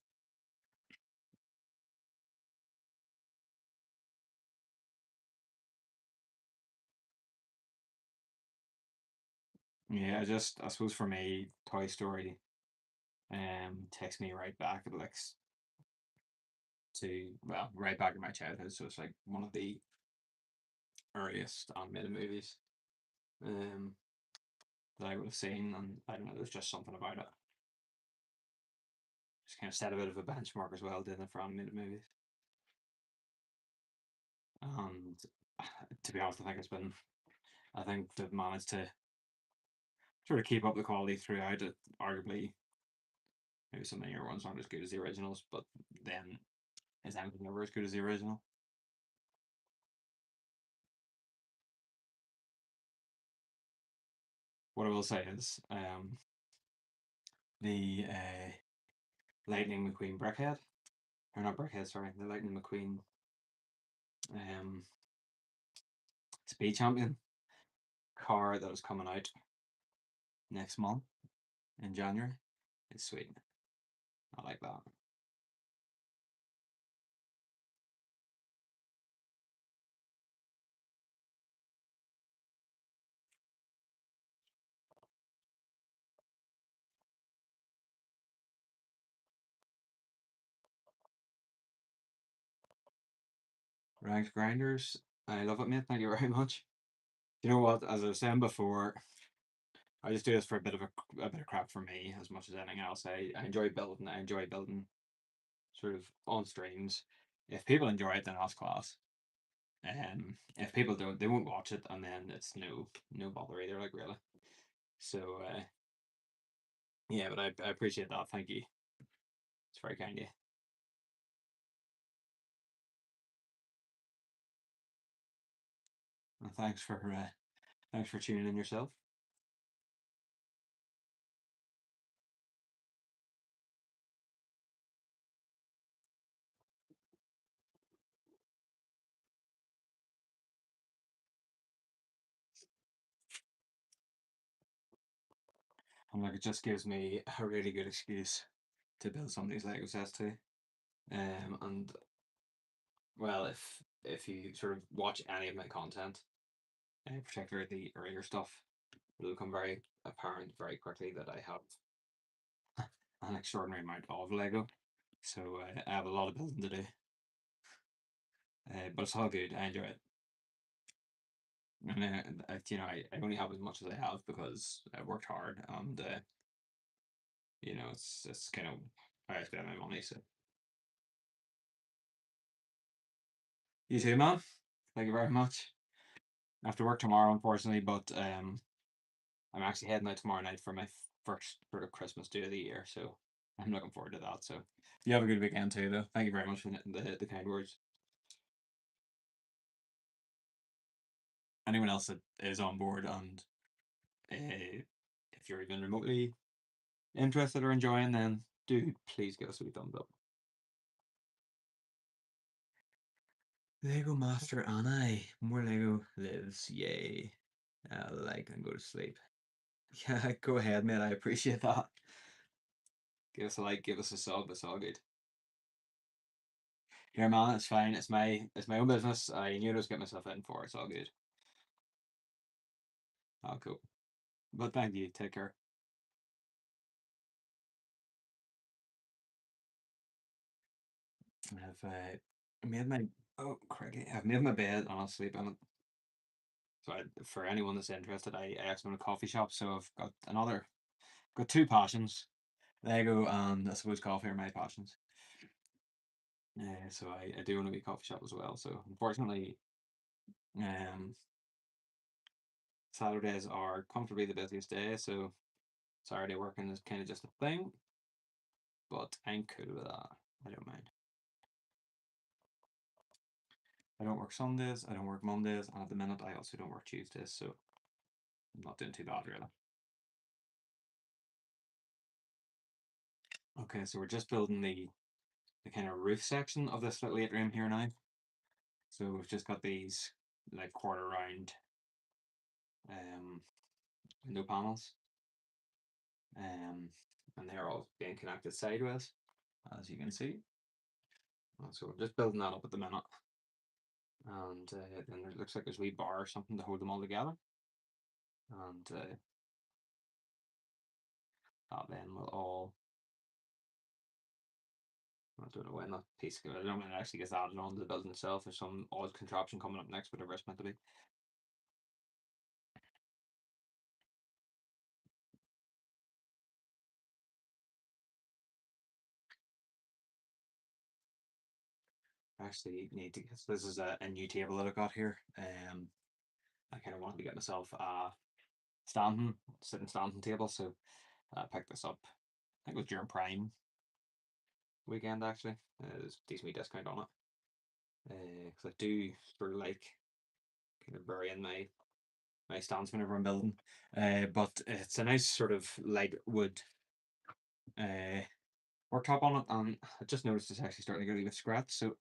Yeah, I suppose for me, Toy Story takes me right back like to well, right back in my childhood. So it's like one of the earliest animated movies um that I would have seen, and I don't know, there's just something about it. Just kind of set a bit of a benchmark as well, didn't it, for animated movies? And to be honest, I think they've managed to sort of keep up the quality throughout it. Arguably, maybe some of the newer ones aren't as good as the originals, but then is anything ever as good as the original? What I will say is, the Lightning McQueen Brickhead, or not Brickhead, sorry, the Lightning McQueen um, Speed Champion car that is coming out next month in January. It's sweet. I like that. Ranked Grinders, I love it, mate. Thank you very much. You know what? As I was saying before, I just do this for a bit of crap for me as much as anything else. I enjoy building. I enjoy building sort of on streams. If people enjoy it, then that's class. If people don't, they won't watch it, and then it's no bother either. Like really. So yeah, but I appreciate that. Thank you. It's very kind of you. And thanks for tuning in yourself. And like it just gives me a really good excuse to build some of these Lego sets too. And well, if you sort of watch any of my content, particularly the earlier stuff, it'll become very apparent very quickly that I have an extraordinary amount of Lego. So I have a lot of building to do, but it's all good. I enjoy it, and I only have as much as I have because I worked hard, and it's kind of how I spend my money. So you too, man. Thank you very much. I have to work tomorrow, unfortunately, but I'm actually heading out tomorrow night for my first sort of Christmas do of the year, so I'm looking forward to that. So you have a good weekend too, though. Thank you very much for the kind words. Anyone else that is on board, and if you're even remotely interested or enjoying, then do please give us a wee thumbs up. Lego Master and I. More Lego lives. Yay. Like and go to sleep. Yeah, go ahead, mate. I appreciate that. Give us a like, give us a sub. It's all good. Here, man. It's fine. It's my own business. I knew what I was getting myself in for. It's all good. Oh, cool. But thank you. Take care. I've made my oh crikey. I've made my bed and I'll sleep in it. So for anyone that's interested, I actually own a coffee shop, so I've got two passions. Lego and I suppose coffee are my passions. So I do own a wee coffee shop as well. So unfortunately, um, Saturdays are comfortably the busiest day. So Saturday working is kind of just a thing, but I'm cool with that. I don't mind. I don't work Sundays. I don't work Mondays, and at the minute, I also don't work Tuesdays. So I'm not doing too bad really. Okay, so we're just building the kind of roof section of this little atrium here now. So we've just got these like quarter round um window panels. and they're all being connected sideways, as you can see. So we're just building that up at the minute, and then it looks like there's a wee bar or something to hold them all together, and that then will all. I don't know when that piece. I don't know when it actually gets added on to the building itself. There's some odd contraption coming up next, whatever it's meant to be. I actually need to get. This is a new table that I got here. I kind of wanted to get myself a sitting standing table, so I picked this up. I think it was during Prime weekend actually. There's a decent wee discount on it. Because I do sort of like kind of burying my stands whenever I'm building. But it's a nice sort of light wood worktop on it, and I just noticed it's actually starting to get a little scratch, so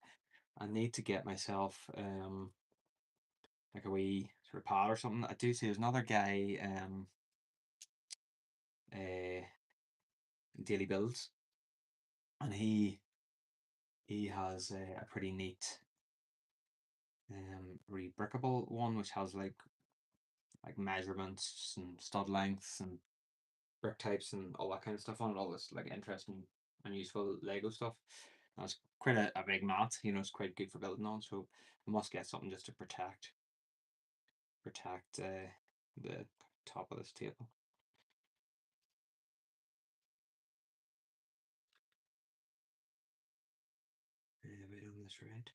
I need to get myself like a wee sort of pad or something. I do see there's another guy uh daily builds, and he has a pretty neat rebrickable one which has like measurements and stud lengths and brick types and all that kind of stuff on it, all this like interesting and useful Lego stuff. And it's quite a big mat, it's quite good for building on, so I must get something just to protect the top of this table. Wait on this right.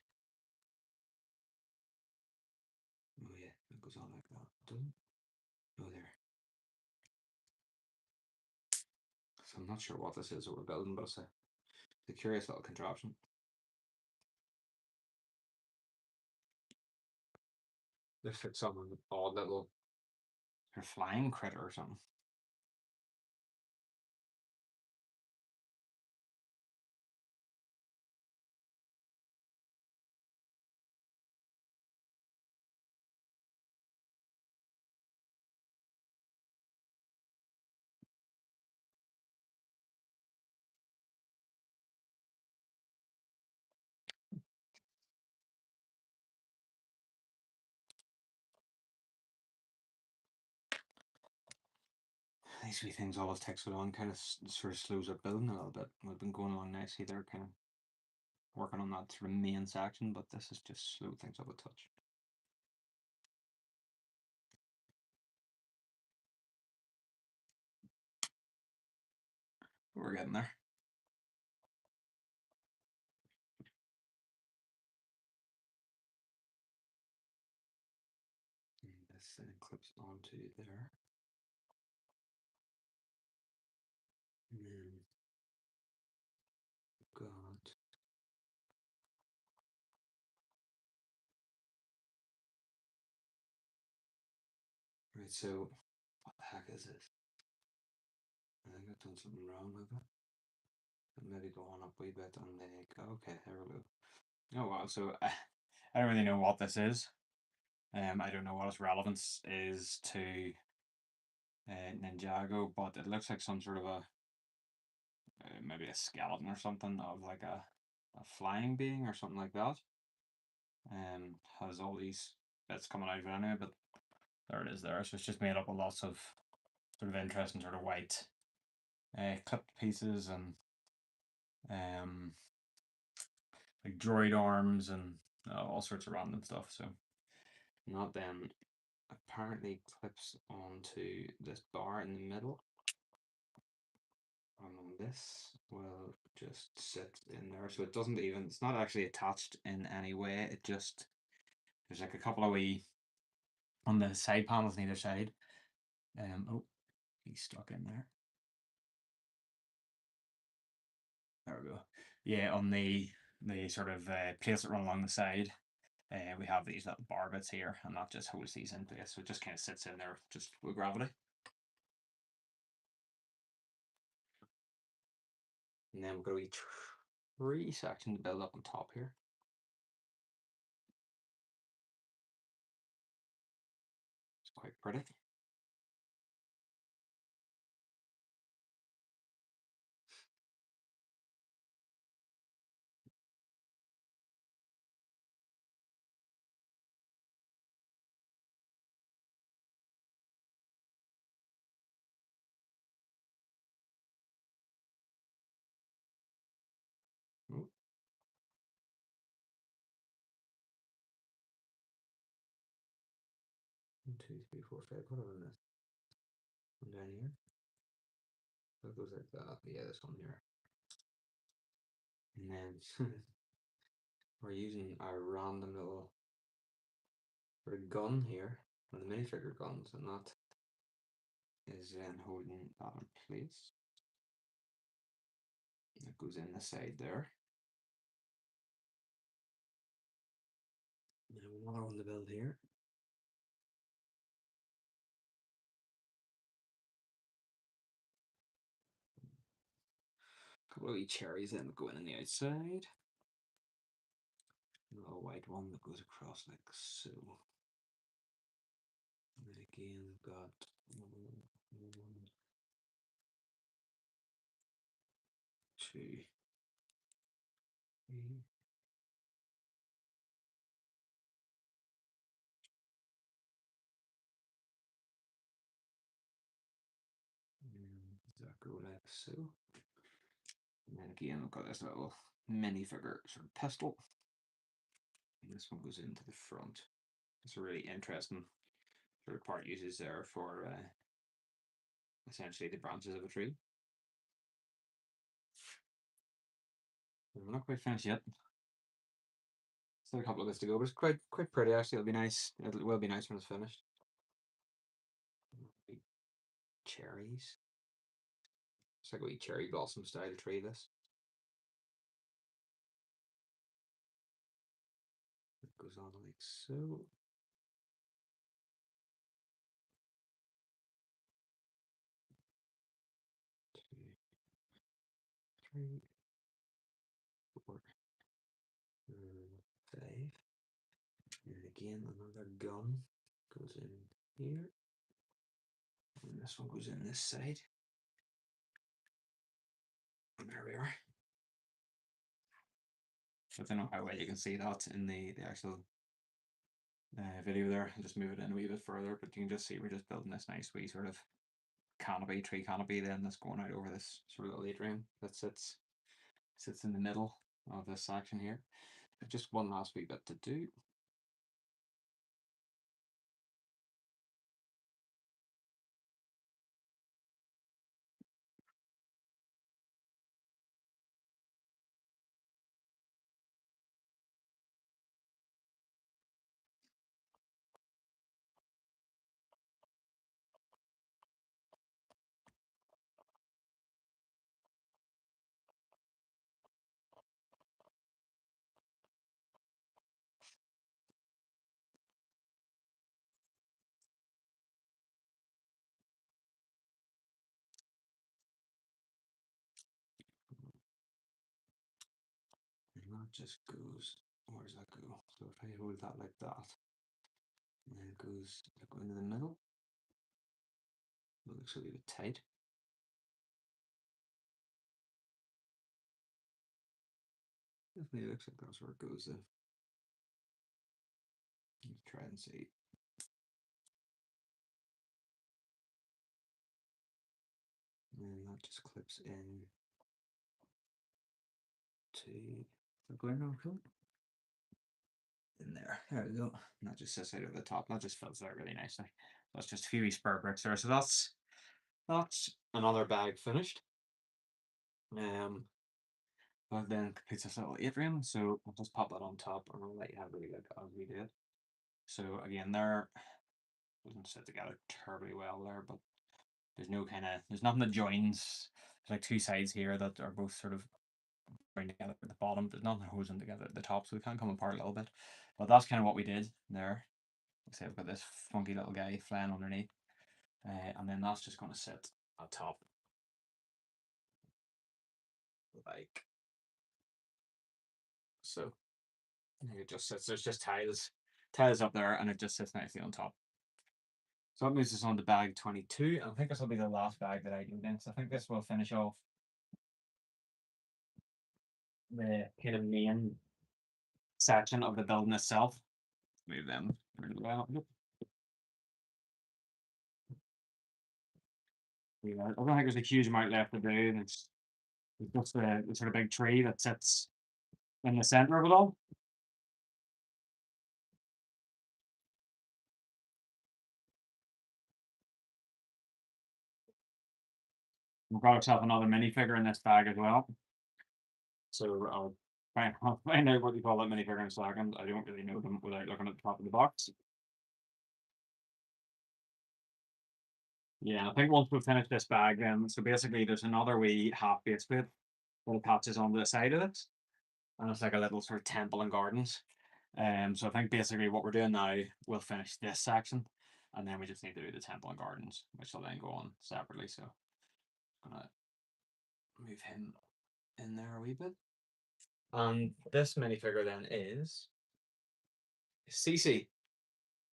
Oh yeah, it goes on like that, doesn't it? Oh there. So I'm not sure what this is that we're building, but it's a curious little contraption. Looks like some odd little flying critter or something. These wee things always take so long, kind of sort of slows up building a little bit. We've been going along nicely. They're kind of working on that sort of main section, but this is just slow things up a touch. But we're getting there. And this then clips onto there. And then we've got right, so what the heck is this? I think I've done something wrong with it. Maybe go on up a wee bit and okay, there we go. Oh wow, so I don't really know what this is. I don't know what its relevance is to Ninjago, but it looks like some sort of a maybe a skeleton or something of like a flying being or something like that. Has all these bits coming out of it anyway, but there it is there. So it's just made up of lots of sort of interesting sort of white clipped pieces and like droid arms and all sorts of random stuff. So that then apparently clips onto this bar in the middle. And this will just sit in there, so it doesn't even, it's not actually attached in any way, it just, there's like a couple of wee, on the side panels on either side. Oh, he's stuck in there. There we go. Yeah, on the sort of plates that run along the side, we have these little bar bits here, and that just holds these in place, so it just kind of sits in there just with gravity. And then we've got a wee tree section to build up on top here. It's quite pretty. 1, 2, 3, 4, 5. What are this? One down here. That goes like that. Yeah, this one here. And then we're using our random little gun here, one of the minifigure guns, and that is then holding that in place. That goes in the side there. Now another one to build here. A couple of wee cherries then that go in on the outside. A little white one that goes across like so. And then again we've got 1, 2, 3. And that go like so. And then again we've got this little minifigure sort of pistol. And this one goes into the front. It's a really interesting sort of part uses there for essentially the branches of a tree. We're not quite finished yet. Still a couple of bits to go, but it's quite pretty actually. It'll be nice. It will be nice when it's finished. Cherries. It's like a wee cherry blossom style tree. This. It goes on like so. 2, 3, 4, 5. And again, another gun goes in here. And this one goes in this side. And there we are. I don't know how well you can see that in the actual video there. I'll just move it in a wee bit further, but you can just see we're just building this nice wee sort of canopy, tree canopy then that's going out over this sort of little atrium that sits in the middle of this section here. Just one last wee bit to do. And that just goes, where does that go? So if I hold that like that, and then it goes into the middle, it looks a little bit tight. Definitely looks like that's where it goes then. Let's try and see. And that just clips in to the glue in there. There we go. And that just sits out of the top. That just fills out really nicely. That's just a few spare bricks there. So that's another bag finished. But then completes this little atrium. So I'll just pop that on top and I'll let you have a really look as we did. So again, there doesn't sit together terribly well there, but there's nothing that joins. There's like two sides here that are both sort of joined together at the bottom. There's nothing hosing together at the top, so they can come apart a little bit. But that's kind of what we did there. Like I say, I've got this funky little guy flying underneath, and then that's just going to sit on top, like so. And it just sits. There's just tiles up there, and it just sits nicely on top. So that moves us on to bag 22. I think this will be the last bag that I do then. So I think this will finish off the kind of main section of the building itself. Move them really well. Yeah, I don't think there's a huge amount left to do. It's just the sort of big tree that sits in the center of it all. We've got ourselves another minifigure in this bag as well. So I'll find out what you call that minifigure in a second. I don't really know them without looking at the top of the box. Yeah, I think once we finish this bag, then so basically there's another wee half base plate that attaches onto the side of it, and it's like a little sort of temple and gardens. So I think basically what we're doing now, we'll finish this section, and then we just need to do the temple and gardens, which will then go on separately. So I'm gonna move him in there a wee bit. And this minifigure then is Cece.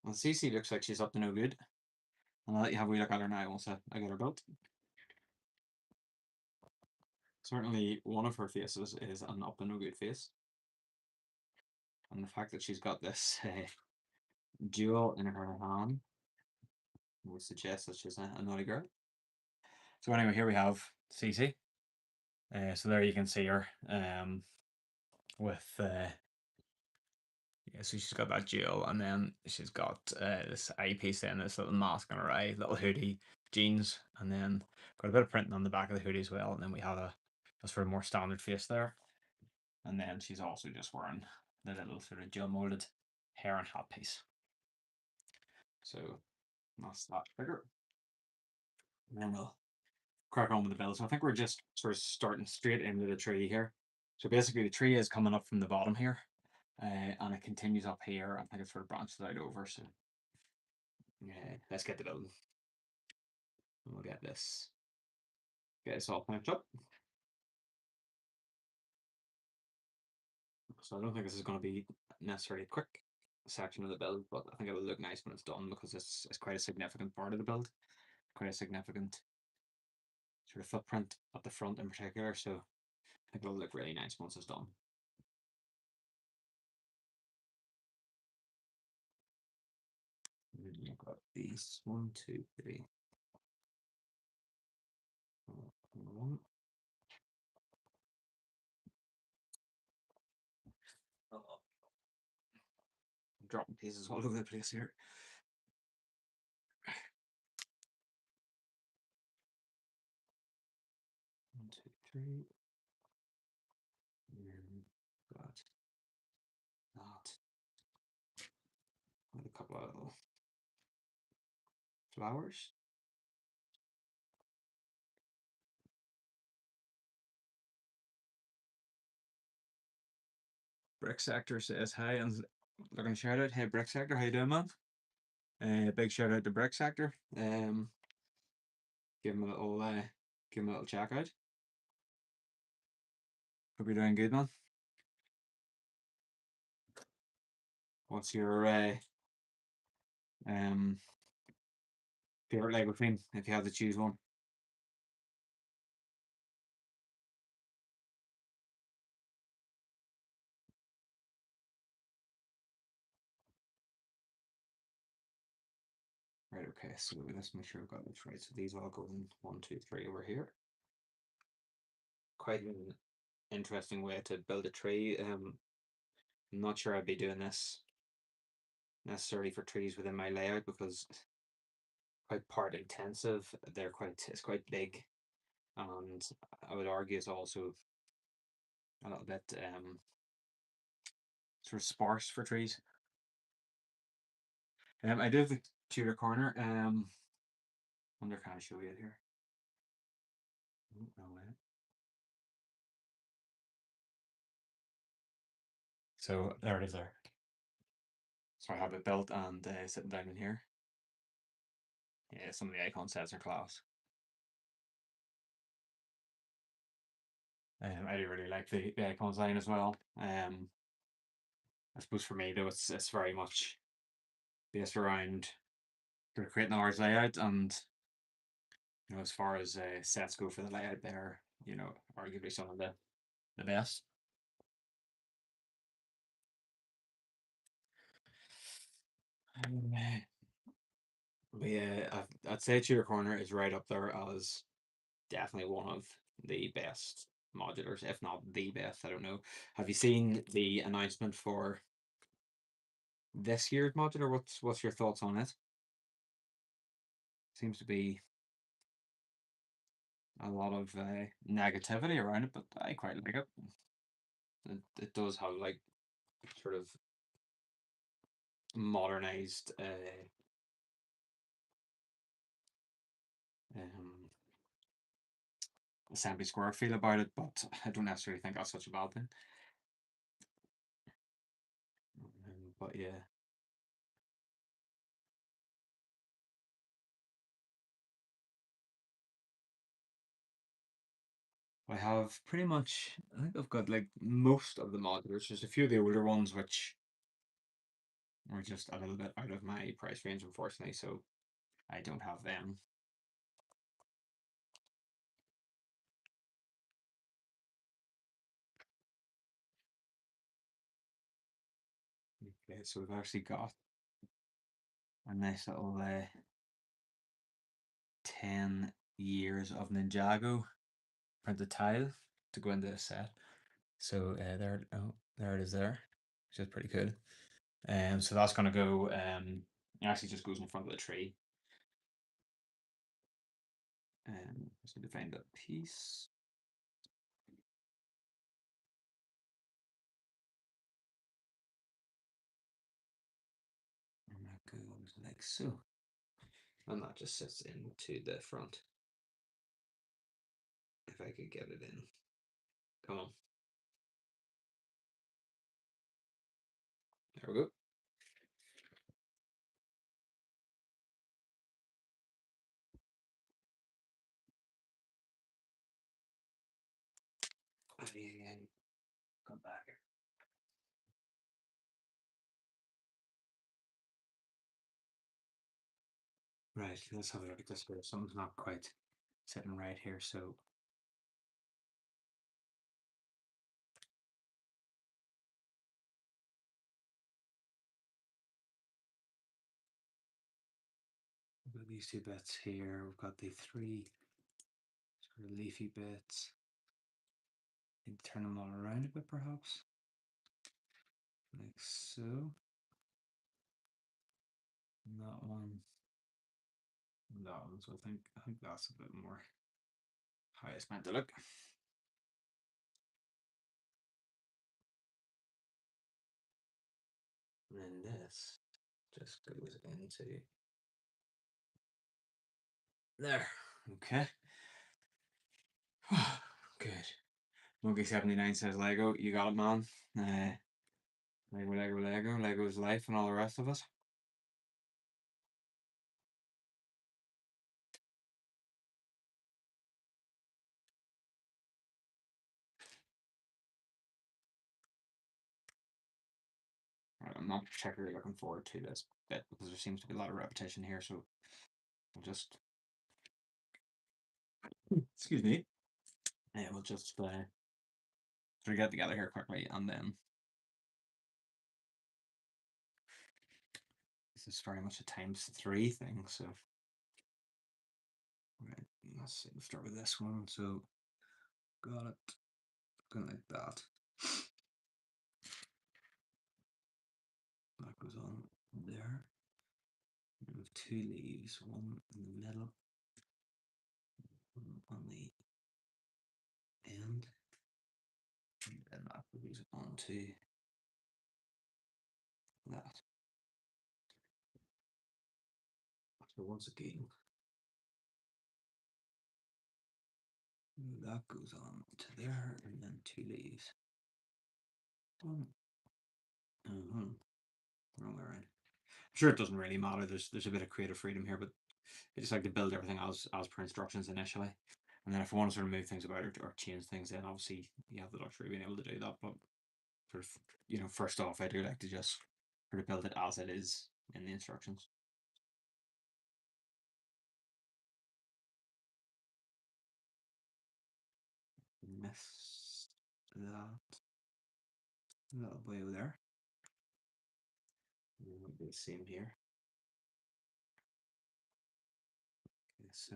And Cece looks like she's up to no good. And I'll let you have a wee look at her now once I get her built. Certainly one of her faces is an up to no good face. And the fact that she's got this jewel in her hand would suggest that she's a naughty girl. So anyway, here we have Cece. So there you can see her with yeah, so she's got that jewel, and then she's got this eyepiece in, this little mask on her eye, little hoodie, jeans, and then got a bit of printing on the back of the hoodie as well. And then we have a sort of more standard face there, and then she's also just wearing the little sort of gel molded hair and hat piece. So that's that figure. And then we'll crack on with the build. So I think we're just sort of starting straight into the tree here. So basically the tree is coming up from the bottom here, and it continues up here. I think it sort of branches out over. So yeah, let's get the building. And we'll get this all finished up. So I don't think this is going to be necessarily a quick section of the build, but I think it will look nice when it's done because it's quite a significant part of the build, quite a significant sort of footprint at the front in particular. So I think it'll look really nice once it's done. You've got these 1, 2, 3. One. I'm dropping pieces all over the place here. 1, 2, 3. And got that. With a couple of little flowers. Brick Sector says hi and looking a shout out. Hey Brick Sector, how you doing, man? Big shout out to Brick Sector. Give him a little check out. Hope you're doing good, man. What's your favorite Lego theme if you had to choose one? Right, okay, so let's make sure I've got this right. So these all go in 1, 2, 3 over here. Quite an interesting way to build a tree. I'm not sure I'd be doing this necessarily for trees within my layout because quite part intensive. It's quite big, and I would argue it's also a little bit sort of sparse for trees. I do have the Tudor corner. Wonder can I show you it here? No way. So there it is there. So I have it built and sitting down in here. Yeah, some of the icon sets are class. I do really like the icon design as well. I suppose for me though, it's very much based around sort of creating a large layout, and as far as sets go for the layout, they're arguably some of the best. Um, yeah, I'd say Tudor Corner is right up there as definitely one of the best modulars, if not the best. I don't know. Have you seen the announcement for this year's modular? What's your thoughts on it? Seems to be a lot of negativity around it, but I quite like it. It does have like sort of modernized um, assembly square feel about it, but I don't necessarily think that's such a bad thing. But yeah, I have pretty much. I think I've got like most of the modulars. There's a few of the older ones which are just a little bit out of my price range, unfortunately. So I don't have them. Okay, so we've actually got a nice little 10 years of Ninjago printed tile to go into the set. So there, oh, there it is there, which is pretty cool. So that's gonna go. It actually just goes in front of the tree. Just need to find that piece. And that goes like so. And that just sits into the front. If I could get it in. Come on. There we go. Come back here. Right, let's have a look at this here. Something's not quite sitting right here, so we've got these two bits here. We've got the three sort of leafy bits. Need to turn them all around a bit, perhaps, like so. And that one, and that one. So I think that's a bit more how it's meant to look. And then this just goes into there. Okay. Good. Monkey79 says Lego, you got it, man. Lego, Lego, Lego, Lego's life, and all the rest of us. Right, I'm not particularly looking forward to this bit because there seems to be a lot of repetition here, so we'll just excuse me. Yeah, we'll just sort of get together here quickly, and then this is very much a times 3 thing. So, right, let's see. We'll start with this one. So, got it. Going like that. That goes on there. We have 2 leaves, one in the middle, one on the end, and then that goes onto that. So once again, that goes on to there, and then 2 leaves. One. Wrong way around. I'm sure it doesn't really matter. There's a bit of creative freedom here, but I just like to build everything as per instructions initially. And then if I want to sort of move things about or change things, then obviously you have the luxury of being able to do that. But sort of, first off, I do like to just sort of build it as it is in the instructions. Miss that little boy over there. And we'll do the same here. Okay, so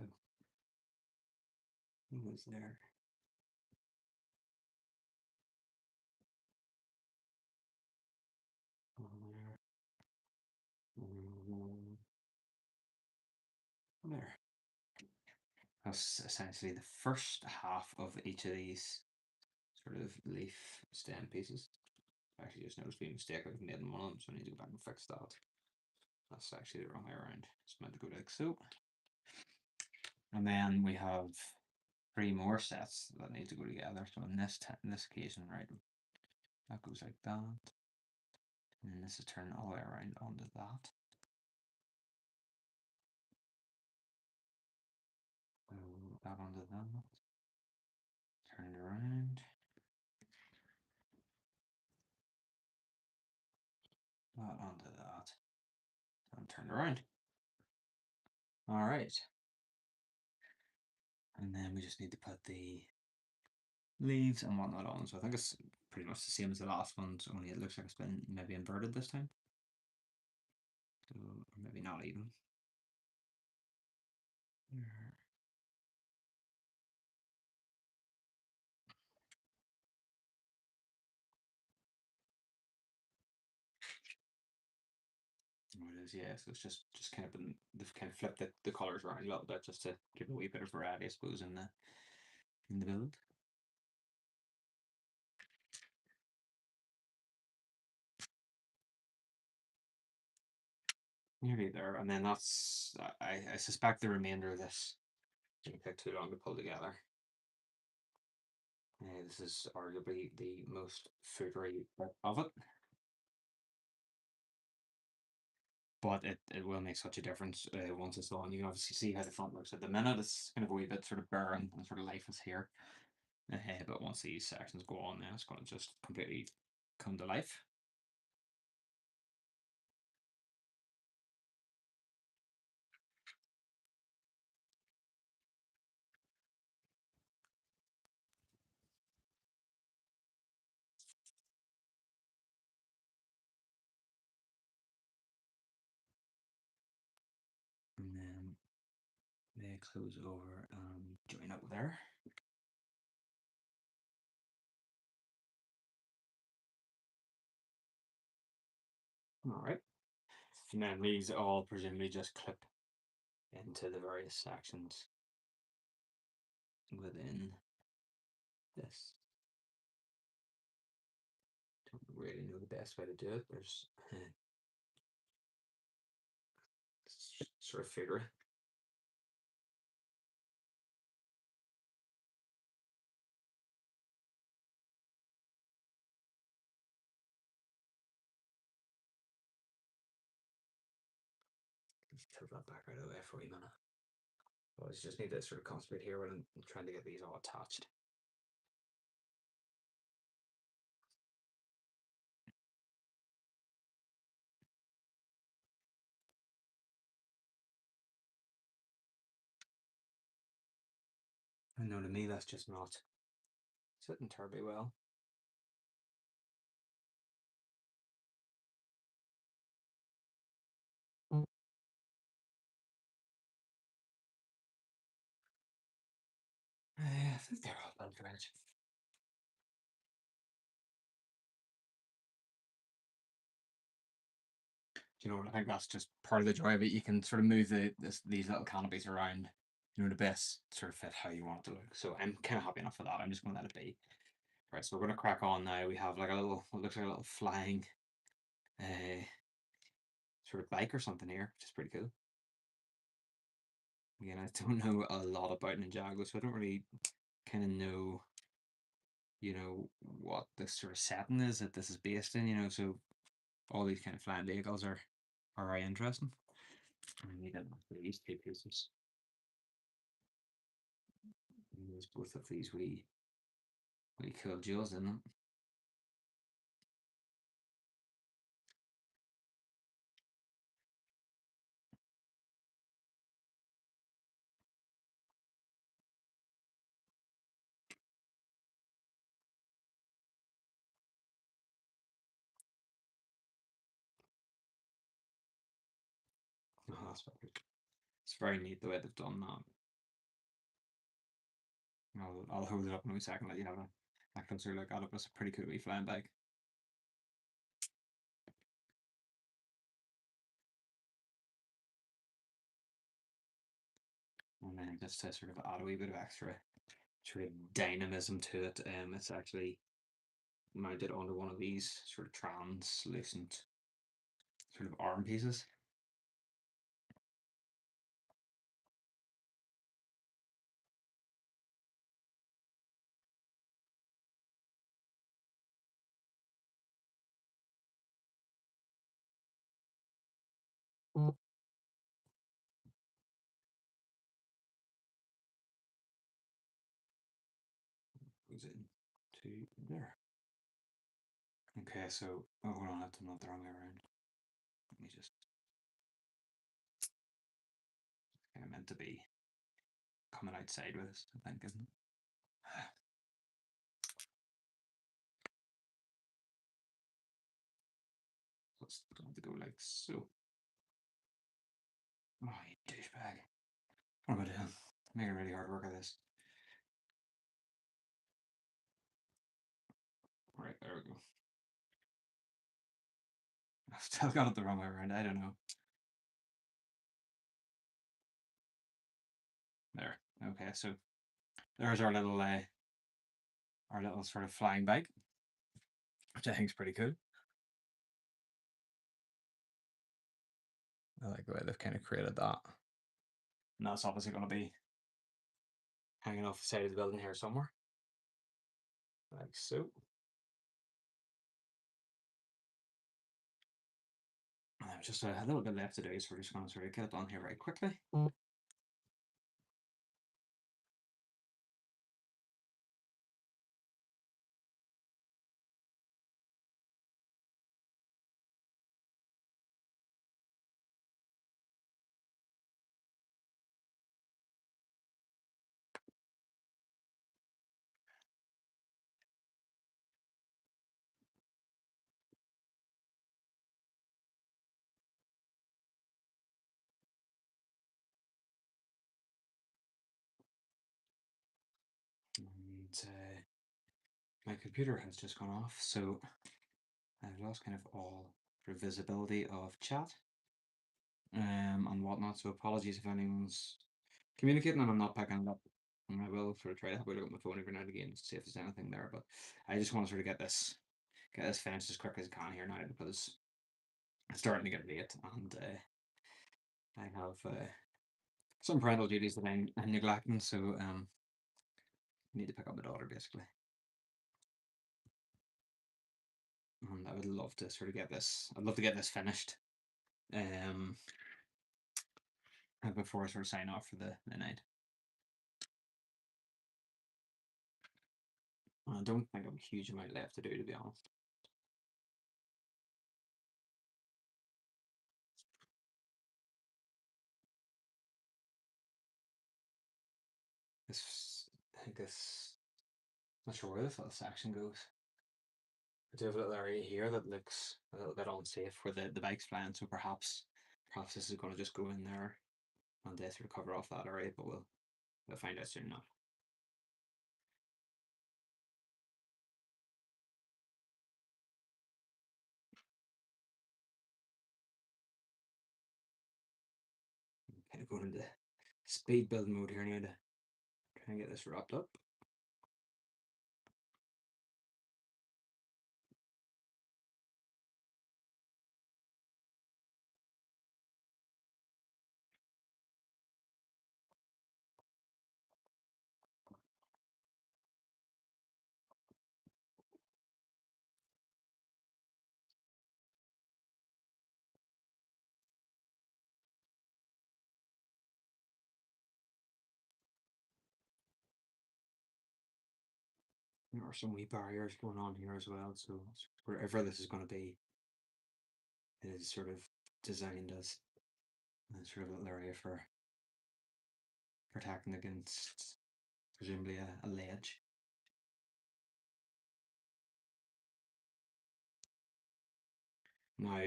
he was there. There. There. That's essentially the first half of each of these sort of leaf stem pieces. I actually just noticed a mistake I've made in one of them, so I need to go back and fix that. That's actually the wrong way around. It's meant to go like so. And then we have three more sets that need to go together. So in this occasion, right, that goes like that. And then this is turned all the way around onto that. So that onto that. Turn it around. That onto that. And turn around. All right. And then we just need to put the leaves and whatnot on. So I think it's pretty much the same as the last ones, only it looks like it's been maybe inverted this time. So, or maybe not even. Oh, it is, yeah. So it's just kind of been, they've kind of flipped the colors around a little bit just to give a wee bit of variety, I suppose, in the build. Nearly there, and then that's I suspect the remainder of this didn't take too long to pull together. This is arguably the most foodery bit of it, but it will make such a difference once it's on. You can obviously see how the front looks at the minute. It's kind of a wee bit sort of barren and sort of lifeless here. But once these sections go on, then it's going to just completely come to life. And then they close over and join up there. All right. And then these all presumably just clip into the various sections within this. Don't really know the best way to do it. There's sort of figure. Let's tilt that back out of the way for a minute. I just need to sort of concentrate here when I'm trying to get these all attached. I know to me that's just not sitting terribly well. I think they're all built right. You know, I think that's just part of the joy of it. You can sort of move these little canopies around, you know, to best sort of fit how you want it to look. So I'm kind of happy enough with that. I'm just going to let it be. Right, so we're going to crack on now. We have like a little, what looks like a little flying sort of bike or something here, which is pretty cool. Again, I don't know a lot about Ninjago, so I don't really kind of know, you know, what this sort of setting is that this is based in, you know, so all these kind of flying vehicles are very interesting. And we get these two pieces. And there's both of these wee cool jewels in them. Oh, that's very, it's very neat the way they've done that. I'll hold it up in a second, let you have a closer look at it. It's a pretty cool wee flying bike. And then just to sort of add a wee bit of extra sort of dynamism to it, it's actually mounted onto one of these sort of translucent sort of arm pieces. Goes into there. Okay, so oh, hold on, that's not the wrong way around. Let me just kind of meant to be coming outside with us, I think, isn't it? So it's going to go like so. Oh, you douchebag. What am I doing? Making really hard work of this. Right, there we go. I've still got it the wrong way around. I don't know. There. Okay, so there's our little sort of flying bike, which I think is pretty cool. I like the way they've kind of created that. And that's obviously going to be hanging off the side of the building here somewhere. Like so. Just a little bit left to do, so we're just going to sort of get it done here very quickly. And my computer has just gone off, so I've lost kind of all visibility of chat and whatnot. So apologies if anyone's communicating and I'm not picking it up. And I will sort of try to have a look at my phone every now and again to see if there's anything there. But I just want to sort of get this finished as quick as I can here now because it's starting to get late and I have some parental duties that I'm neglecting. So I need to pick up my daughter basically. And I would love to sort of get this. I'd love to get this finished. Before I sort of sign off for the night. I don't think I have a huge amount left to do, to be honest. I think this. Not sure where this little section goes. I do have a little area here that looks a little bit unsafe where the bike's flying, so perhaps this is going to just go in there and sort of cover off that area, but we'll find out soon enough. Kind of going into speed build mode here now to try and get this wrapped up. There are some wee barriers going on here as well, so wherever this is going to be is sort of designed as a sort of little area for protecting against presumably a ledge. Now,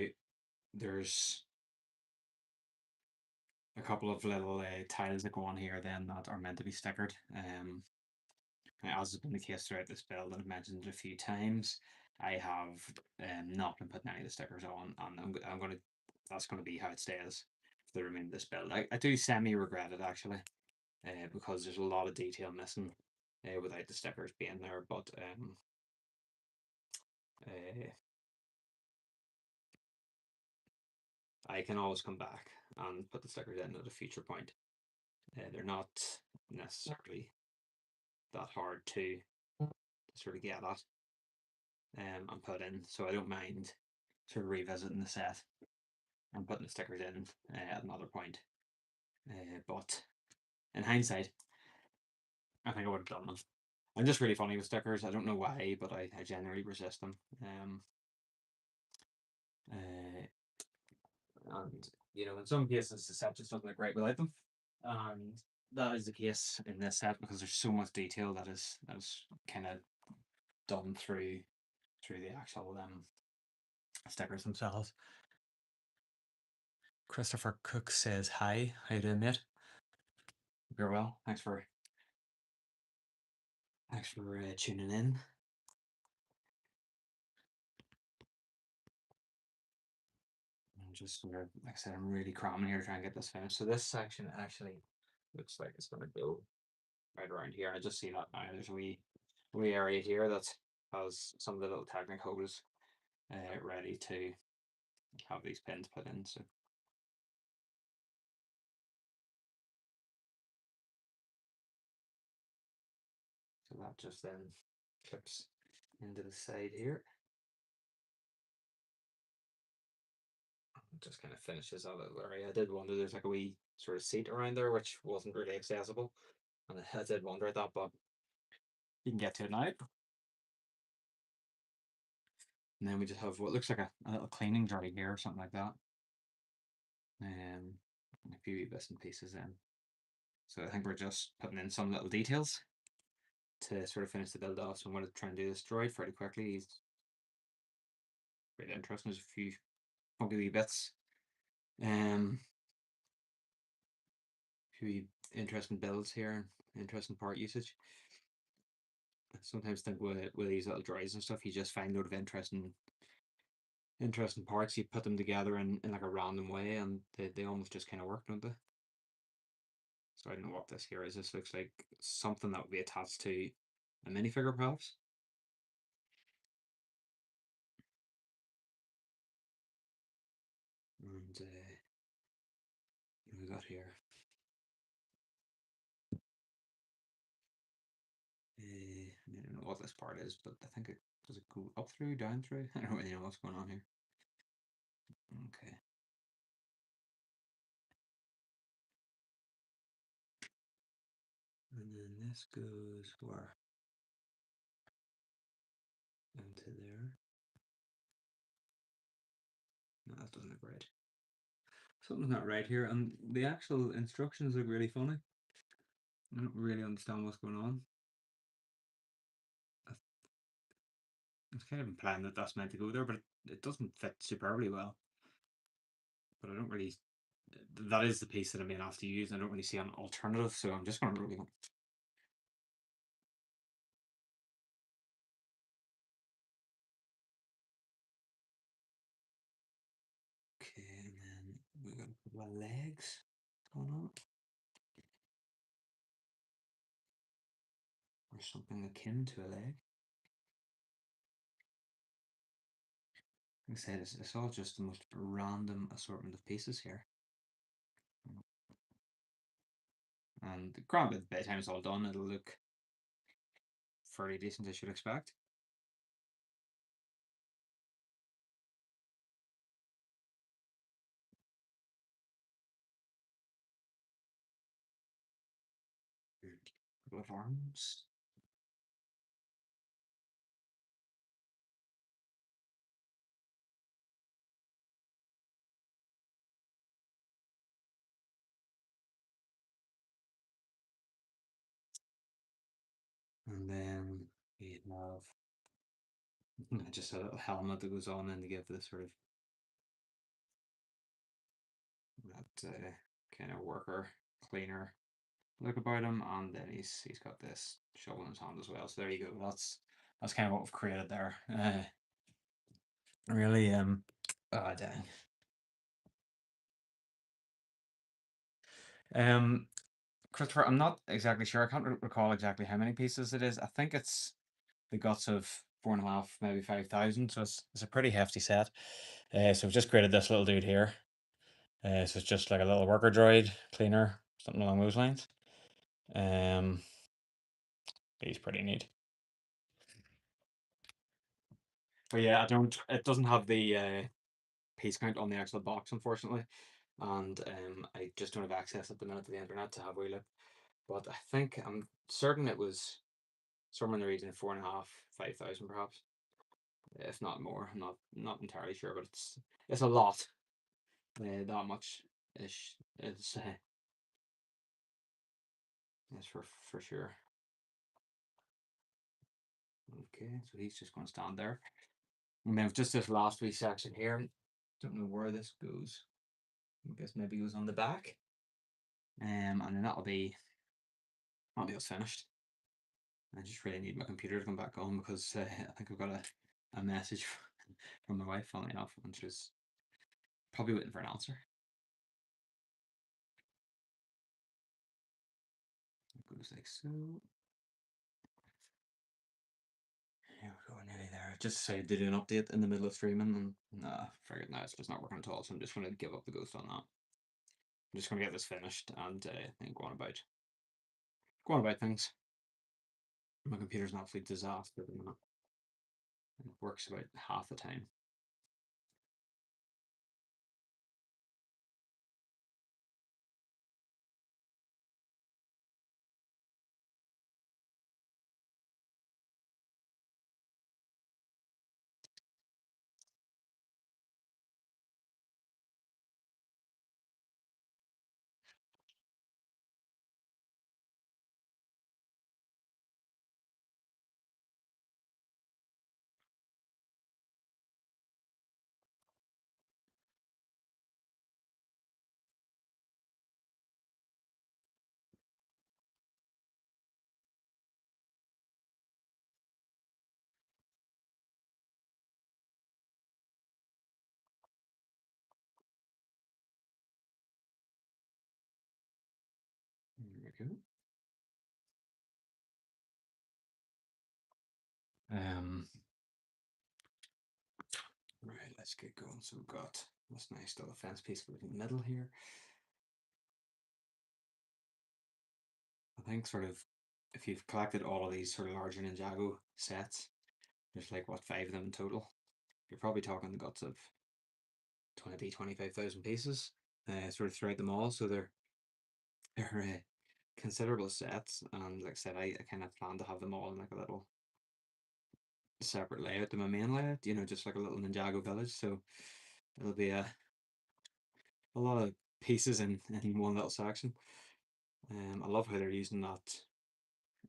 there's a couple of little tiles that go on here then that are meant to be stickered. As has been the case throughout this build, and I've mentioned it a few times, I have not been putting any of the stickers on, and I'm going to, that's going to be how it stays for the remainder of this build. I do semi regret it actually. because there's a lot of detail missing without the stickers being there. But uh, I can always come back and put the stickers in at a future point. They're not necessarily that hard to sort of get at and put in, so I don't mind sort of revisiting the set and putting the stickers in at another point. But in hindsight, I think I would have done them. I'm just really funny with stickers. I don't know why, but I generally resist them. Uh, and in some cases the set just doesn't look right without them, and that is the case in this set because there's so much detail that is kind of done through the actual stickers themselves. Christopher Cook says hi. How you doing, mate? You're well. Thanks for tuning in. I'm just like I said, I'm really cramming here to try and get this finished. So this section actually looks like it's going to go right around here. I just see that now. There's a wee area here that has some of the little technicals ready to have these pins put in. So that just then clips into the side here. Just kind of finishes that little area. I did wonder there's like a wee sort of seat around there which wasn't really accessible, and I did wonder at that, but you can get to it now. And then we just have what looks like a little cleaning dry here or something like that. And a few wee bits and pieces in. So I think we're just putting in some little details to sort of finish the build off. So I'm going to try and do this droid fairly quickly. He's really interesting. There's a few funky wee bits. Few interesting builds here, interesting part usage. I sometimes think with these little droids and stuff, you just find a lot of interesting parts. You put them together in like a random way, and they almost just kind of work, don't they? So I don't know what this here is. This looks like something that would be attached to a minifigure, perhaps. And what we got here? I don't know what this part is, but I think it does it go up through, down through? I don't really know what's going on here. Okay. And then this goes where? Into there. No, that doesn't look right. Something's not right here, and the actual instructions look really funny. I don't really understand what's going on. It's kind of implying that that's meant to go there, but it doesn't fit superbly well. But I don't really. That is the piece that I'm being asked to use. I don't really see an alternative, so I'm just going to roll it. Okay, and then we got a couple of legs going on, or something akin to a leg. Like I said, it's all just the most random assortment of pieces here. And granted, by the time it's all done, it'll look fairly decent, I should expect. Couple of arms. And then we have just a little helmet that goes on and to give this sort of that kind of worker cleaner look about him, and then he's got this shovel in his hand as well. So there you go. That's kind of what we've created there. Really oh dang. Christopher, I'm not exactly sure. I can't recall exactly how many pieces it is. I think it's the guts of 4.5, maybe 5,000. So it's a pretty hefty set. So I've just created this little dude here. So it's just like a little worker droid cleaner, something along those lines. Um, he's pretty neat. But yeah, I don't. It doesn't have the piece count on the actual box, unfortunately, and I just don't have access at the minute to the internet to have a wee look. But I think I'm certain it was somewhere in the region of 4.5, 5,000 perhaps, if not more. I'm not entirely sure, but it's a lot. That much ish is for sure. Okay, so he's just going to stand there. And then just this last wee section here. Don't know where this goes. I guess maybe it goes on the back. And then that'll be us finished. I just really need my computer to come back on because I think I've got a message from my wife, funnily enough, and she's probably waiting for an answer. It goes like so. Here we go, nearly there. I've just decided to do an update in the middle of streaming, and nah, figured now it's just not working at all, so I'm just going to give up the ghost on that. I'm just going to get this finished and then go on about things. My computer's an absolute disaster at the minute. It works about half the time. There we go. Right, let's get going. So we've got this nice little fence piece in the middle here. I think sort of if you've collected all of these sort of larger Ninjago sets, there's like what, 5 of them in total. You're probably talking the guts of 25,000 pieces, sort of throughout them all. So they're considerable sets, and like I said, I kind of plan to have them all in like a little separate layout to my main layout. Just like a little Ninjago village. So it'll be a lot of pieces in one little section. I love how they're using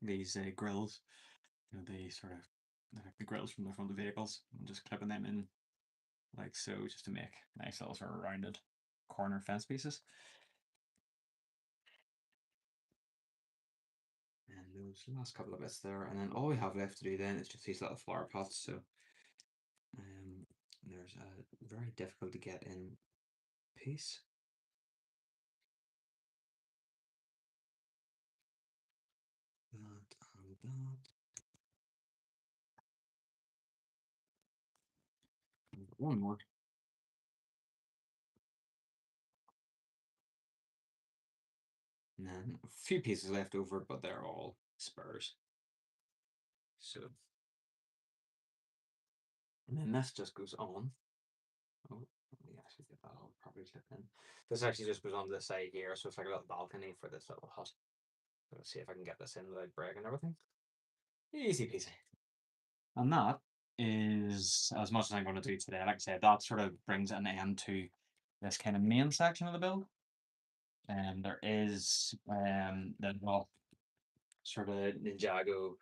these grills, the sort of like the grills from the front of the vehicles, and just clipping them in like so, just to make nice little sort of rounded corner fence pieces. And those last couple of bits there, and then all we have left to do then is just these little flower pots. So there's a very difficult to get in piece. That and that. And one more. And then a few pieces left over, but they're all spurs. So, and then this just goes on. Oh, let me actually get that all properly clipped in. This actually just goes on the side here, so it's like a little balcony for this little hut. So let's see if I can get this in without breaking everything. Easy peasy. And that is as much as I'm going to do today. Like I said, that sort of brings an end to this kind of main section of the build. And there is the well, sort of Ninjago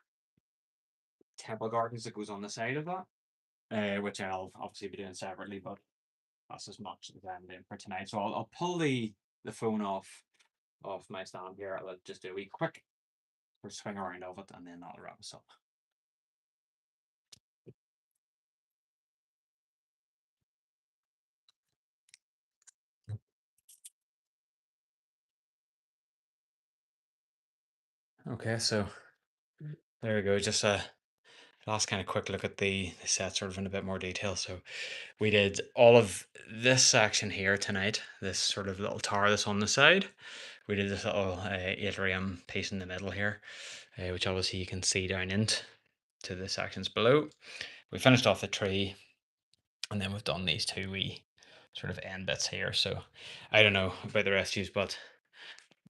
temple gardens that goes on the side of that, which I'll obviously be doing separately, but that's as much as I'm doing for tonight. So I'll pull the phone off my stand here. I'll just do a wee quick swing around of it, and then I'll wrap us up. Okay, so there we go. Just a last kind of quick look at the set sort of in a bit more detail. So we did all of this section here tonight, this sort of little tower that's on the side. We did this little atrium piece in the middle here, which obviously you can see down into the sections below. We finished off the tree, and then we've done these two wee sort of end bits here. So I don't know about the rest of you, but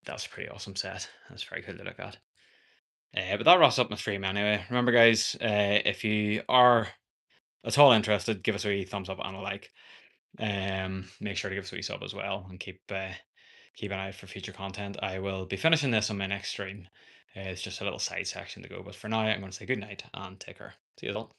that's a pretty awesome set. That's very cool to look at. But that wraps up my stream anyway. Remember, guys, if you are at all interested, give us a wee thumbs up and a like. Make sure to give us a wee sub as well, and keep an eye out for future content. I will be finishing this on my next stream. It's just a little side section to go, but for now, I'm going to say good night and take care. See you all.